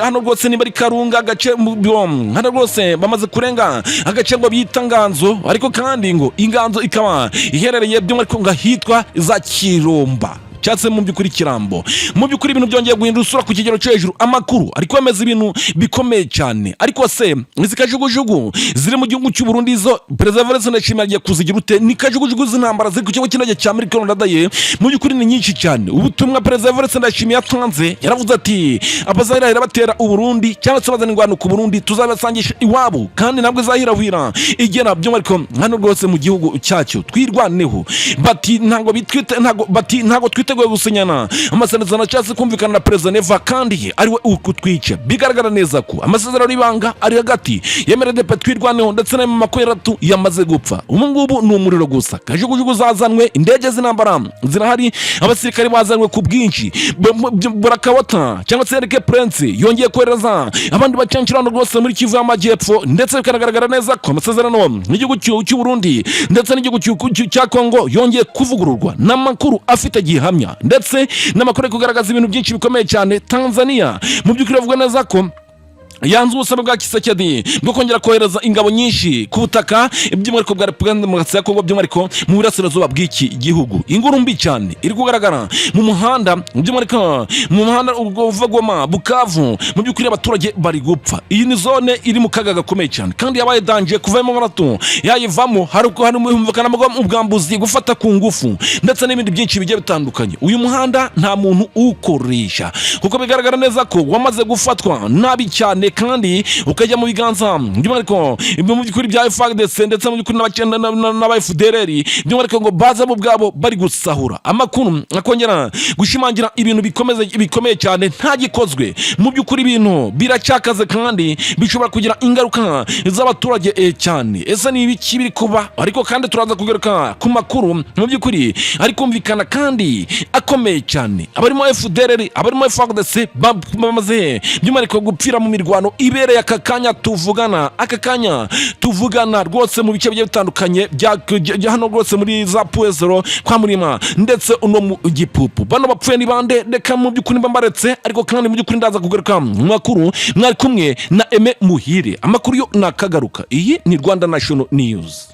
hano rwose ni bari Karunga gace hano rwose bamaze kurenga agace ngo bita Nganzo, ariko kandi ngo Inganzo ikaba iherereye by'umwihariko ngahitwa za Kiromba cyatse mu by'ukuri Kirambo. Mu by'ukuri ibintu byongeye guhindura usura ku kigero cyo hejuru. Amakuru ariko yemeza ibintu bikomeye cyane, ariko se izikajugujugu ziri mu gihugu cy'u Burundi zo Perezida Evariste Ndayishimiye agiye kuzigira ute? Ni kajugujugu z'intambara ziri ku kigo cy'indege cya Amerika Ndadaye mu by'ukuri ni nyinshi cyane. Ubutumwa Perezida Evariste Ndayishimiye yatanze yaravuze ati abazahira batera u Burundi cyangwa se bazana ingwano ku Burundi tuzabasangisha iwabo, kandi ntabwo izahirahwira igera by'umwihariko hano rwose mu gihugu cyacyo twirwaneho. Bati ntago bitwite ntago twite yiteguye gusinyana amasezerano cyase kumvikana na Perezida Neva kandi ariwe ukutwica. Bigaragara neza ko amasezerano y'ibanga ari hagati ya Meredepe Twirwaneho ndetse na M23 yamaze gupfa. Ubu ngubu ni umuriro gusa. Kajugujugu zazanwe, indege z'intambara zirahari, abasirikare bazanwe ku bwinshi. Burakawata cyangwa se Eric Prince yongeye kohereza abandi bacancirano rwose muri Kivu y'Amajyepfo, ndetse bikanagaragara neza ko amasezerano n'igihugu cy'u Burundi ndetse n'igihugu cya Kongo yongeye kuvugururwa n'amakuru afite gihamya, ndetse n'amakuru kugaragaza ibintu byinshi bikomeye cyane. Tanzania mu by'ukuri bavuga neza ko yanze ubusabe bwa Kisekedi bwo kongera kohereza ingabo nyinshi ku butaka by'umwihariko bwa Repubulika Demokarasi ya Kongo, by'umwihariko mu burasirazuba bw'iki gihugu. Inguru mbi cyane iri kugaragara mu muhanda, by'umwihariko mu muhanda uva Goma Bukavu, mu by'ukuri abaturage bari gupfa. Iyi ni zone iri mu kaga gakomeye cyane kandi yabaye danje kuva mu marato yayivamo, hari humvikana ubwambuzi, gufata ku ngufu ndetse n'ibindi byinshi bigiye bitandukanye. Uyu muhanda nta muntu ukoresha kuko bigaragara neza ko wamaze gufatwa nabi cyane kandi ukajya mu biganza by'umwihariko mu by'ukuri bya FARDC ndetse mu by'ukuri n'aba FDLR, by'umwihariko ngo baza bo bwabo bari gusahura. Amakuru akongera gushimangira ibintu bikomeye cyane nta gikozwe. Mu by'ukuri ibintu biracyakaze kandi bishobora kugira ingaruka z'abaturage cyane. Ese ni ibiki biri kuba? Ariko kandi turaza kugaruka ku makuru mu by'ukuri ari kumvikana kandi akomeye cyane. Abarimo FDLR, abarimo FARDC bamaze by'umwihariko gupfira mu mirwano ibereye aka kanya tuvugana rwose mu bice bigiye bitandukanye bya hano rwose muri za Puezero kwa Murima ndetse uno mu Gipupu. Bano bapfuye ni bande? Reka mu by'ukuri mbambaretse, ariko kandi mu by'ukuri ndaza kugaruka mu makuru mwari kumwe na Aime Muhire. Amakuru yo nakagaruka. Iyi ni Rwanda National News.